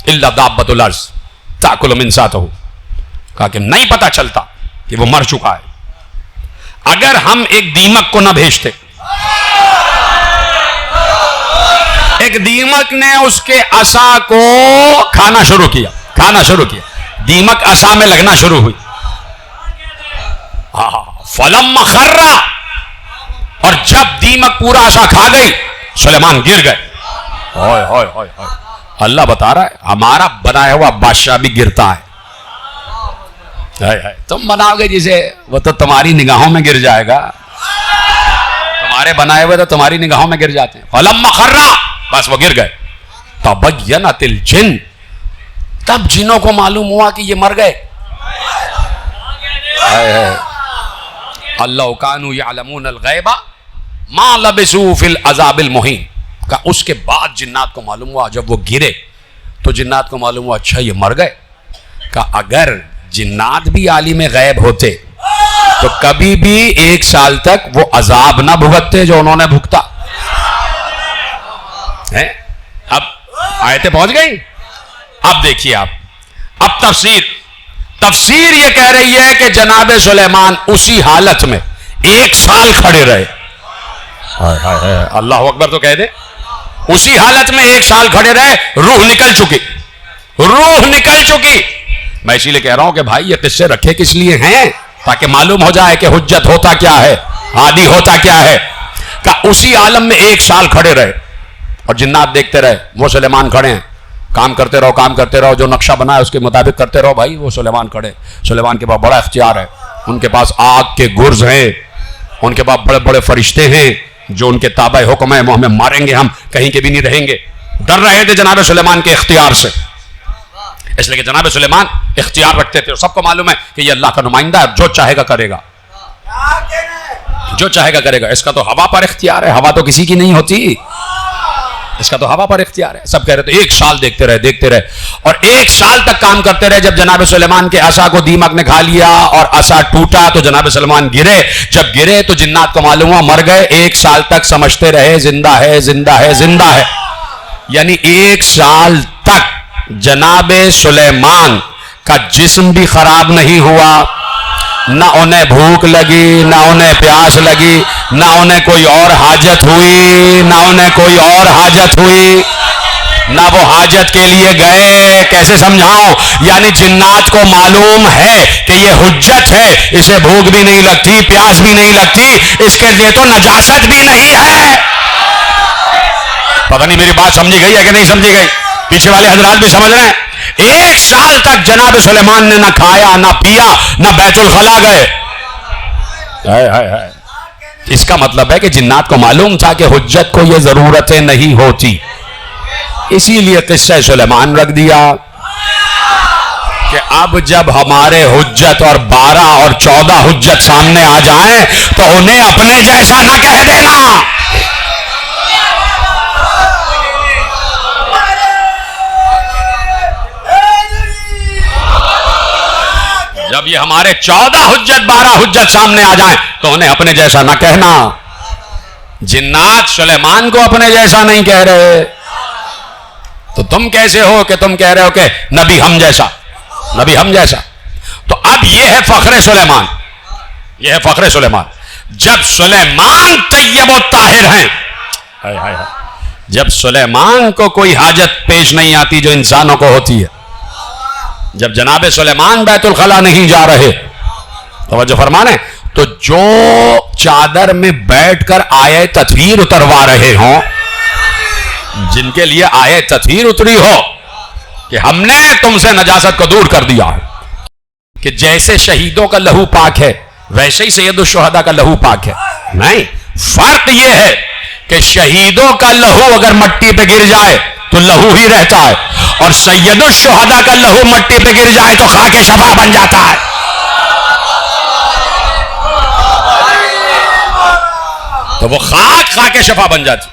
الا دابۃ الارض تاکل من ساتہ، کہا کہ نہیں پتہ چلتا کہ وہ مر چکا ہے اگر ہم ایک دیمک کو نہ بھیجتے. ایک دیمک نے اس کے عصا کو کھانا شروع کیا، دیمک عصا میں لگنا شروع ہوئی. فلما خر، اور جب دیمک پورا عصا کھا گئی سلیمان گر گئے. اللہ بتا رہا ہے ہمارا بنایا ہوا بادشاہ بھی گرتا ہے. تم بناؤ گے جسے وہ تو تمہاری نگاہوں میں گر جائے گا، تمہارے بنائے ہوئے تو تمہاری نگاہوں میں گر جاتے ہیں. فلما خر، بس وہ گر گئے. تبینت الجن، تب جنوں کو معلوم ہوا کہ یہ مر گئے. اللہ کانوا یعلمون الغیب ما لبثوا فی العذاب المہین. کہ اس کے بعد جنات کو معلوم ہوا، جب وہ گرے تو جنات کو معلوم ہوا اچھا یہ مر گئے. کہ اگر جنات بھی عالم غیب ہوتے تو کبھی بھی 1 سال تک وہ عذاب نہ بھگتتے جو انہوں نے بھگتا. اب آیتیں پہنچ گئی. اب دیکھیے اب تفسیر یہ کہہ رہی ہے کہ جناب سلیمان اسی حالت میں 1 سال کھڑے رہے. اللہ اکبر تو کہہ دے. اسی حالت میں 1 سال کھڑے رہے، روح نکل چکی. میں اسی لیے کہہ رہا ہوں کہ بھائی یہ قصے رکھے کس لیے ہیں؟ تاکہ معلوم ہو جائے کہ حجت ہوتا کیا ہے، عادی ہوتا کیا ہے. کہ اسی عالم میں 1 سال کھڑے رہے اور جنات دیکھتے رہے. وہ سلیمان کھڑے ہیں، کام کرتے رہو، جو نقشہ بنا ہے اس کے مطابق کرتے رہو. بھائی وہ سلیمان کھڑے، سلیمان کے پاس بڑا اختیار ہے، ان کے پاس آگ کے گرز ہیں، ان کے پاس بڑے بڑے فرشتے ہیں جو ان کے تابع حکم ہے، وہ ہمیں ماریں گے، ہم کہیں کے بھی نہیں رہیں گے. ڈر رہے تھے جناب سلیمان کے اختیار سے، اس لیے کہ جناب سلیمان اختیار رکھتے تھے اور سب کو معلوم ہے کہ یہ اللہ کا نمائندہ ہے، جو چاہے گا کرے گا. اس کا تو ہوا پر اختیار ہے، ہوا تو کسی کی نہیں ہوتی، اس کا تو ہوا پر اختیار ہے. سب کہہ رہے تھے 1 سال دیکھتے رہے اور 1 سال تک کام کرتے رہے. جب جناب سلیمان کے عصا کو دیمک نے کھا لیا اور عصا ٹوٹا تو جناب سلیمان گرے. جب گرے تو جنات کو معلوم ہوا مر گئے. 1 سال تک سمجھتے رہے زندہ ہے. یعنی 1 سال تک جناب سلیمان کا جسم بھی خراب نہیں ہوا، نہ انہیں بھوک لگی، نہ انہیں پیاس لگی، نہ انہیں کوئی اور حاجت ہوئی، نہ وہ حاجت کے لیے گئے. کیسے سمجھاؤں؟ یعنی جنات کو معلوم ہے کہ یہ حجت ہے، اسے بھوک بھی نہیں لگتی، پیاس بھی نہیں لگتی، اس کے لیے تو نجاست بھی نہیں ہے. پتہ نہیں میری بات سمجھی گئی ہے کہ نہیں سمجھی گئی؟ پیچھے والے حضرات بھی سمجھ رہے ہیں. 1 سال تک جناب سلیمان نے نہ کھایا نہ پیا نہ بیت الخلا گئے. اس کا مطلب ہے کہ جنات کو معلوم تھا کہ حجت کو یہ ضرورتیں نہیں ہوتی، اسی لیے قصہ سلیمان رکھ دیا کہ اب جب ہمارے حجت اور 12 اور 14 حجت سامنے آ جائیں تو انہیں اپنے جیسا نہ کہہ دینا. جب یہ ہمارے 14 حجت 12 حجت سامنے آ جائیں تو انہیں اپنے جیسا نہ کہنا. جنات سلیمان کو اپنے جیسا نہیں کہہ رہے تو تم کیسے ہو کہ تم کہہ رہے ہو کہ نبی ہم جیسا. تو اب یہ ہے فخر سلیمان. جب سلیمان طیب و طاہر ہیں، جب سلیمان کو کوئی حاجت پیش نہیں آتی جو انسانوں کو ہوتی ہے، جب جناب سلیمان بیت الخلا نہیں جا رہے، توجہ فرمانے، تو جو چادر میں بیٹھ کر آیے تطہیر اتروا رہے ہوں جن کے لیے آئے تطہیر اتری ہو کہ ہم نے تم سے نجاست کو دور کر دیا ہے، کہ جیسے شہیدوں کا لہو پاک ہے ویسے ہی سید الشہداء کا لہو پاک ہے؟ نہیں، فرق یہ ہے کہ شہیدوں کا لہو اگر مٹی پہ گر جائے تو لہو ہی رہتا ہے، اور سید الشہداء کا لہو مٹی پہ گر جائے تو خاک شفا بن جاتا ہے۔ تو وہ خاک شفا بن جاتی۔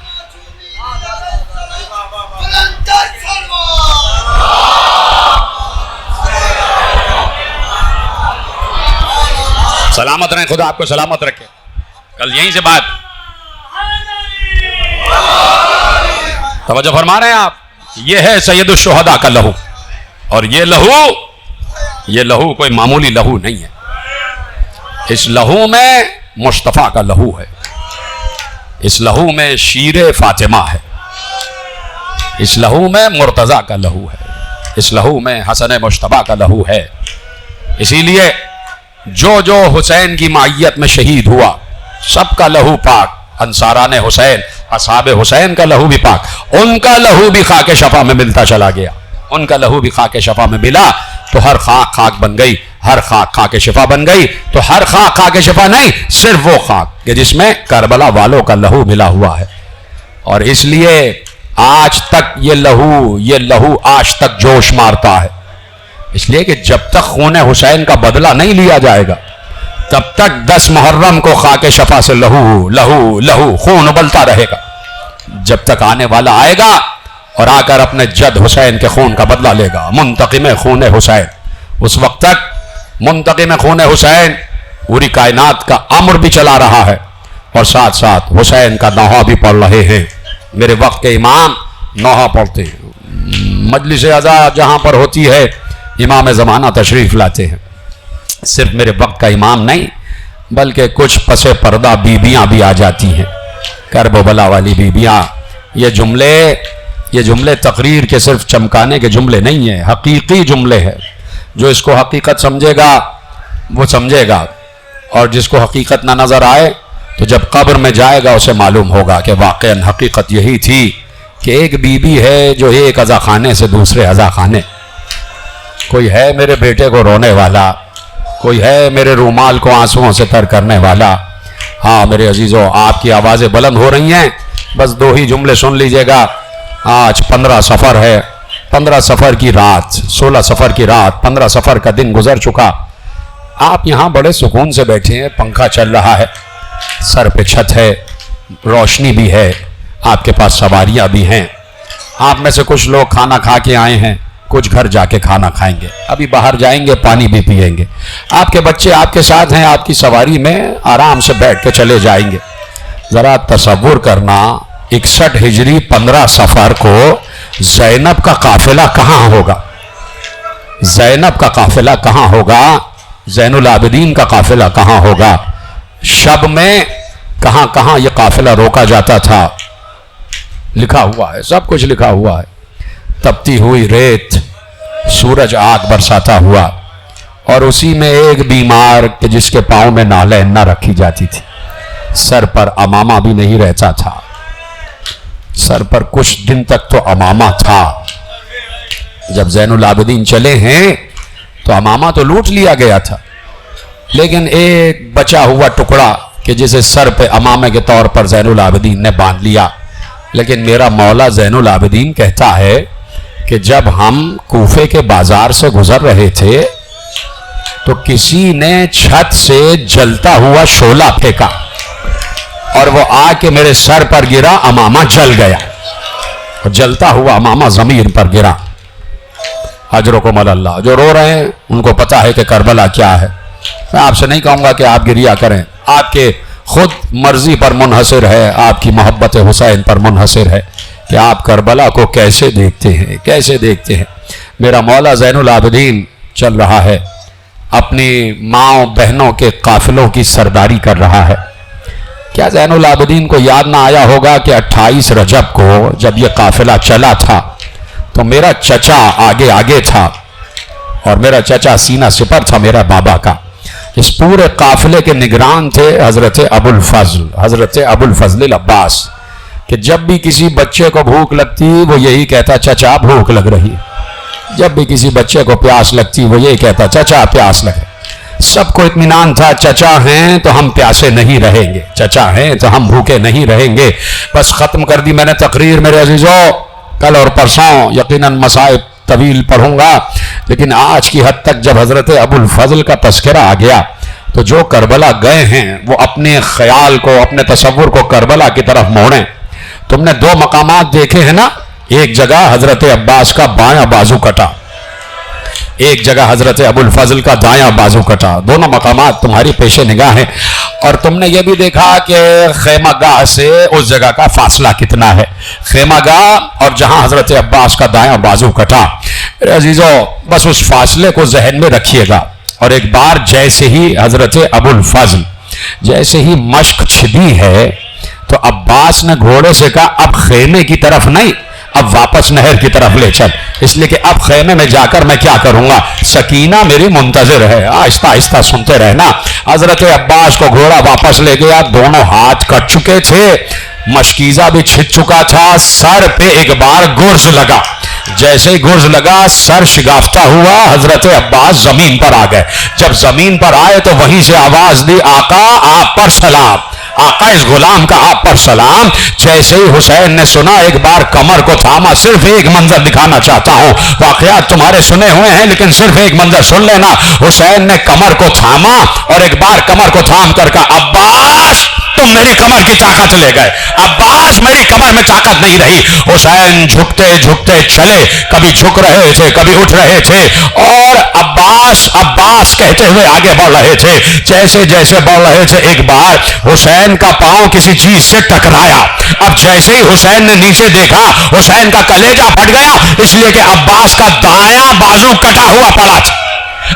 سلامت رہیں، خدا آپ کو سلامت رکھے۔ کل یہیں سے بات توجہ فرما رہے ہیں آپ، یہ ہے سید الشہداء کا لہو، اور یہ لہو کوئی معمولی لہو نہیں ہے۔ اس لہو میں مصطفیٰ کا لہو ہے، اس لہو میں شیر فاطمہ ہے، اس لہو میں مرتضیٰ کا لہو ہے، اس لہو میں حسن مجتبیٰ کا لہو ہے۔ اسی لیے جو حسین کی معیت میں شہید ہوا سب کا لہو پاک، انصاران حسین، اصحاب حسین کا لہو بھی پاک، ان کا لہو بھی خاک شفا میں ملتا چلا گیا، ان کا لہو بھی خاک شفا میں ملا، تو ہر خاک بن گئی، ہر خاک شفا بن گئی۔ تو ہر خاک شفا نہیں، صرف وہ خاک کہ جس میں کربلا والوں کا لہو ملا ہوا ہے۔ اور اس لیے آج تک یہ لہو آج تک جوش مارتا ہے، اس لیے کہ جب تک خون حسین کا بدلہ نہیں لیا جائے گا تب تک 10 محرم کو خاک شفا سے لہو خون ابلتا رہے گا، جب تک آنے والا آئے گا اور آ کر اپنے جد حسین کے خون کا بدلہ لے گا، منتقم خون حسین۔ اس وقت تک منتقم خون حسین پوری کائنات کا امر بھی چلا رہا ہے، اور ساتھ ساتھ حسین کا نوحہ بھی پڑھ رہے ہیں۔ میرے وقت کے امام نوحہ پڑھتے ہیں، مجلس عزا جہاں پر ہوتی ہے امام زمانہ تشریف لاتے ہیں۔ صرف میرے وقت کا امام نہیں بلکہ کچھ پس پردہ بیبیاں بھی آ جاتی ہیں، کرب و بلا والی بیبیاں۔ یہ جملے تقریر کے صرف چمکانے کے جملے نہیں ہیں، حقیقی جملے ہیں۔ جو اس کو حقیقت سمجھے گا وہ سمجھے گا، اور جس کو حقیقت نہ نظر آئے تو جب قبر میں جائے گا اسے معلوم ہوگا کہ واقعاً حقیقت یہی تھی کہ ایک بیوی ہے جو ایک عزا خانے سے دوسرے عزا خانے، کوئی ہے میرے بیٹے کو رونے والا، کوئی ہے میرے رومال کو آنسوؤں سے تر کرنے والا۔ ہاں میرے عزیزوں، آپ کی آوازیں بلند ہو رہی ہیں، بس 2 ہی جملے سن لیجئے گا۔ آج 15 سفر ہے، 15 سفر کی رات، 16 سفر کی رات، 15 سفر کا دن گزر چکا۔ آپ یہاں بڑے سکون سے بیٹھے ہیں، پنکھا چل رہا ہے، سر پہ چھت ہے، روشنی بھی ہے، آپ کے پاس سواریاں بھی ہیں۔ آپ میں سے کچھ لوگ کھانا کھا کے آئے ہیں، کچھ گھر جا کے کھانا کھائیں گے، ابھی باہر جائیں گے پانی بھی پئیں گے۔ آپ کے بچے آپ کے ساتھ ہیں، آپ کی سواری میں آرام سے بیٹھ کے چلے جائیں گے۔ ذرا تصور کرنا 61 ہجری 15 سفر کو زینب کا قافلہ کہاں ہوگا؟ زینب کا قافلہ کہاں ہوگا؟ زین العابدین کا قافلہ کہاں ہوگا؟ شب میں کہاں کہاں یہ قافلہ روکا جاتا تھا، لکھا ہوا ہے، سب کچھ لکھا ہوا ہے۔ تپتی ہوئی ریت، سورج آگ برساتا ہوا، اور اسی میں ایک بیمار کہ جس کے پاؤں میں نالین نہ رکھی جاتی تھی، سر پر امامہ بھی نہیں رہتا تھا، سر پر کچھ دن تک تو امامہ تھا۔ جب زین العابدین چلے ہیں تو امامہ تو لوٹ لیا گیا تھا، لیکن ایک بچا ہوا ٹکڑا کہ جسے سر پہ امامے کے طور پر زین العابدین نے باندھ لیا۔ لیکن میرا مولا زین العابدین کہتا ہے کہ جب ہم کوفے کے بازار سے گزر رہے تھے تو کسی نے چھت سے جلتا ہوا شعلہ پھینکا، اور وہ آ کے میرے سر پر گرا، امامہ جل گیا، اور جلتا ہوا امامہ زمین پر گرا۔ اجرکم اللہ، جو رو رہے ہیں ان کو پتا ہے کہ کربلا کیا ہے۔ میں آپ سے نہیں کہوں گا کہ آپ گریا کریں، آپ کے خود مرضی پر منحصر ہے، آپ کی محبت حسین پر منحصر ہے کہ آپ کربلا کو کیسے دیکھتے ہیں، کیسے دیکھتے ہیں۔ میرا مولا زین العابدین چل رہا ہے، اپنی ماں بہنوں کے قافلوں کی سرداری کر رہا ہے۔ کیا زین العابدین کو یاد نہ آیا ہوگا کہ 28 رجب کو جب یہ قافلہ چلا تھا تو میرا چچا آگے آگے تھا، اور میرا چچا سینہ سپر تھا میرا بابا کا۔ اس پورے قافلے کے نگران تھے حضرت ابو الفضل العباس۔ کہ جب بھی کسی بچے کو بھوک لگتی وہ یہی کہتا چچا بھوک لگ رہی ہے، جب بھی کسی بچے کو پیاس لگتی وہ یہی کہتا چچا پیاس لگ رہی ہے۔ سب کو اطمینان تھا چچا ہیں تو ہم پیاسے نہیں رہیں گے، چچا ہیں تو ہم بھوکے نہیں رہیں گے۔ بس ختم کر دی میں نے تقریر میرے عزیزو، کل اور پرسوں یقیناً مسائب طویل پڑھوں گا، لیکن آج کی حد تک جب حضرت ابو الفضل کا تذکرہ آ گیا تو جو کربلا گئے ہیں وہ اپنے خیال کو، اپنے تصور کو کربلا کی طرف موڑیں۔ تم نے دو مقامات دیکھے ہیں نا، ایک جگہ حضرت عباس کا بایاں بازو کٹا، ایک جگہ حضرت ابو الفضل کا دایاں بازو کٹا، دونوں مقامات تمہاری پیش نگاہ ہیں۔ اور تم نے یہ بھی دیکھا کہ خیمہ گاہ سے اس جگہ کا فاصلہ کتنا ہے، خیمہ گاہ اور جہاں حضرت عباس کا دایاں بازو کٹا۔ میرے عزیزو بس اس فاصلے کو ذہن میں رکھیے گا، اور ایک بار جیسے ہی حضرت ابو الفضل جیسے ہی مشق چھدی ہے تو عباس نے گھوڑے سے کہا اب خیمے کی طرف نہیں، اب واپس نہر کی طرف لے چل، اس لیے کہ اب خیمے میں جا کر میں کیا کروں گا، سکینہ میری منتظر ہے، آہستہ آہستہ سنتے رہنا۔ حضرت عباس کو گھوڑا واپس لے گیا، دونوں ہاتھ کٹ چکے تھے، مشکیزہ بھی چھت چکا تھا، سر پہ ایک بار گرز لگا، جیسے ہی گرز لگا سر شگافتہ ہوا، حضرت عباس زمین پر آ گئے۔ جب زمین پر آئے تو وہیں سے آواز دی آقا آپ پر سلام، آقا اس غلام کا آپ پر سلام۔ جیسے ہی حسین نے سنا ایک بار کمر کو تھاما، صرف ایک منظر دکھانا چاہتا ہوں، واقعات تمہارے سنے ہوئے ہیں لیکن صرف ایک منظر سن لینا۔ حسین نے کمر کو تھاما اور ایک بار کمر کو تھام کر کہا عباس تم میری کمر کی طاقت لے گئے، عباس میری کمر میں طاقت نہیں رہی۔ حسین جھکتے جھکتے چلے، کبھی جھک رہے تھے کبھی اٹھ رہے تھے، اور عباس عباس کہتے ہوئے آگے بڑھ رہے تھے۔ جیسے جیسے بڑھ رہے تھے ایک بار حسین کا پاؤں کسی چیز سے ٹکرایا، اب جیسے ہی حسین نے نیچے دیکھا حسین کا کلیجہ پھٹ گیا، اس لیے کہ عباس کا دایاں بازو کٹا ہوا پڑا تھا،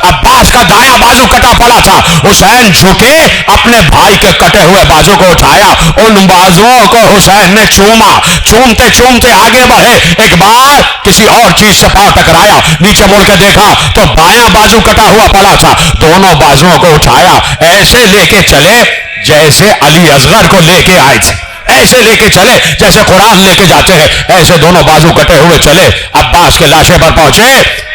عباس کا دایاں بازو کٹا پڑا تھا۔ حسین جھکے اپنے بھائی کے کٹے ہوئے بازو کو اٹھایا، ان بازوؤں کو حسین نے چوما، چومتے چومتے آگے بڑھے، ایک بار کسی اور چیز سے پاؤں ٹکرایا، نیچے مڑ کے دیکھا تو بایاں بازو کٹا ہوا پڑا تھا، دونوں بازوؤں کو اٹھایا، ایسے لے کے چلے جیسے علی اصغر کو لے کے آئے تھے، ایسے لے کے چلے جیسے قرآن لے کے جاتے ہیں، ایسے دونوں بازو کٹے ہوئے چلے، عباس کے لاشے پر پہنچے،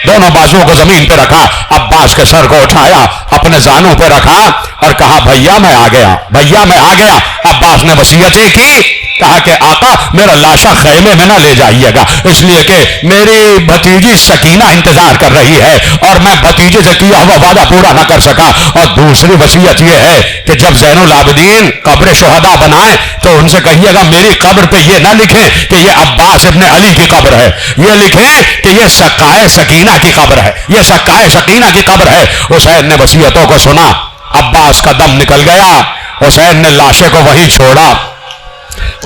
دونوں بازوؤں کو زمین پہ رکھا، عباس کے سر کو اٹھایا، اپنے زانوں پہ رکھا اور کہا بھیا میں آ گیا، بھیا میں آ گیا۔ عباس نے وصیتیں کی، کہا کہ آقا میرا لاشا خیمے میں نہ لے جائیے گا، اس لیے کہ میری بھتیجی سکینہ انتظار کر رہی ہے اور میں بھتیجے سے کیا ہوا وعدہ پورا نہ کر سکا، اور دوسری وصیت یہ ہے کہ جب زین العابدین قبر شہداء بنائیں تو ان سے کہیے گا میری قبر پہ یہ نہ لکھیں کہ یہ عباس ابن علی کی قبر ہے، یہ لکھیں کہ یہ سقائے سکینہ کی قبر ہے، یہ سقائے سکینہ کی قبر ہے۔ حسین نے وصیتوں کو سنا، عباس کا دم نکل گیا، حسین نے لاشے کو وہیں چھوڑا،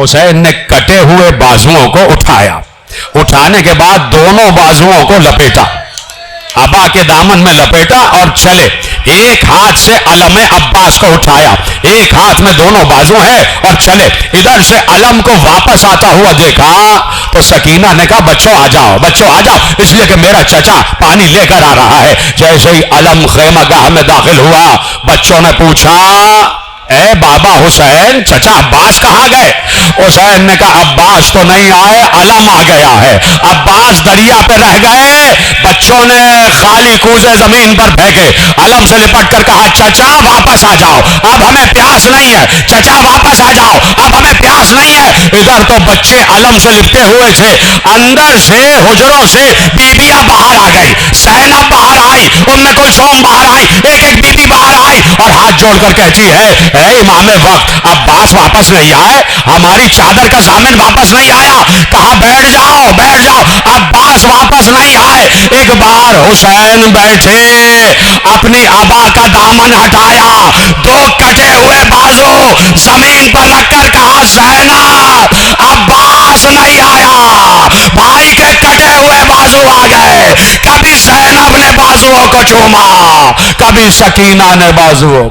حسین نے کٹے ہوئے بازوؤں کو اٹھایا، اٹھانے کے بعد دونوں بازوؤں کو لپیٹا، ابا کے دامن میں لپیٹا اور چلے، ایک ہاتھ سے علم عباس کو اٹھایا، ایک ہاتھ میں دونوں بازو ہیں اور چلے، ادھر سے علم کو واپس آتا ہوا دیکھا تو سکینہ نے کہا بچوں آ جاؤ، بچوں آ جاؤ، اس لیے کہ میرا چچا پانی لے کر آ رہا ہے۔ جیسے ہی علم خیمہ گاہ میں داخل ہوا، بچوں نے پوچھا اے بابا حسین چچا عباس کہاں گئے؟ حسین نے کہا عباس تو نہیں آئے، علم آ گیا ہے، عباس دریا پہ رہ گئے۔ بچوں نے خالی کوزے زمین پر پھینکے، علم سے لپٹ کر کہا چچا واپس آ جاؤ، اب ہمیں پیاس نہیں ہے، چچا واپس آ جاؤ، اب ہمیں پیاس نہیں ہے۔ ادھر تو بچے علم سے لپٹے ہوئے تھے، اندر سے حجروں سے بیبیاں باہر آ گئی، زینب باہر آئی، ام کلثوم باہر آئی، ایک ایک بیبی باہر آئی اور ہاتھ جوڑ کر کہتی ہے اے امام وقت عباس واپس نہیں آئے، ہماری چادر کا ضامن واپس نہیں آیا، کہا بیٹھ جاؤ بیٹھ جاؤ، عباس واپس نہیں آئے۔ ایک بار حسین بیٹھے، اپنی ابا کا دامن ہٹایا، دو کٹے ہوئے بازو زمین پر رکھ کر کہا زینب عباس نہیں آیا، بھائی کے کٹے ہوئے بازو آ گئے۔ کبھی زینب نے بازوؤں کو چوما، کبھی سکینہ نے بازوؤں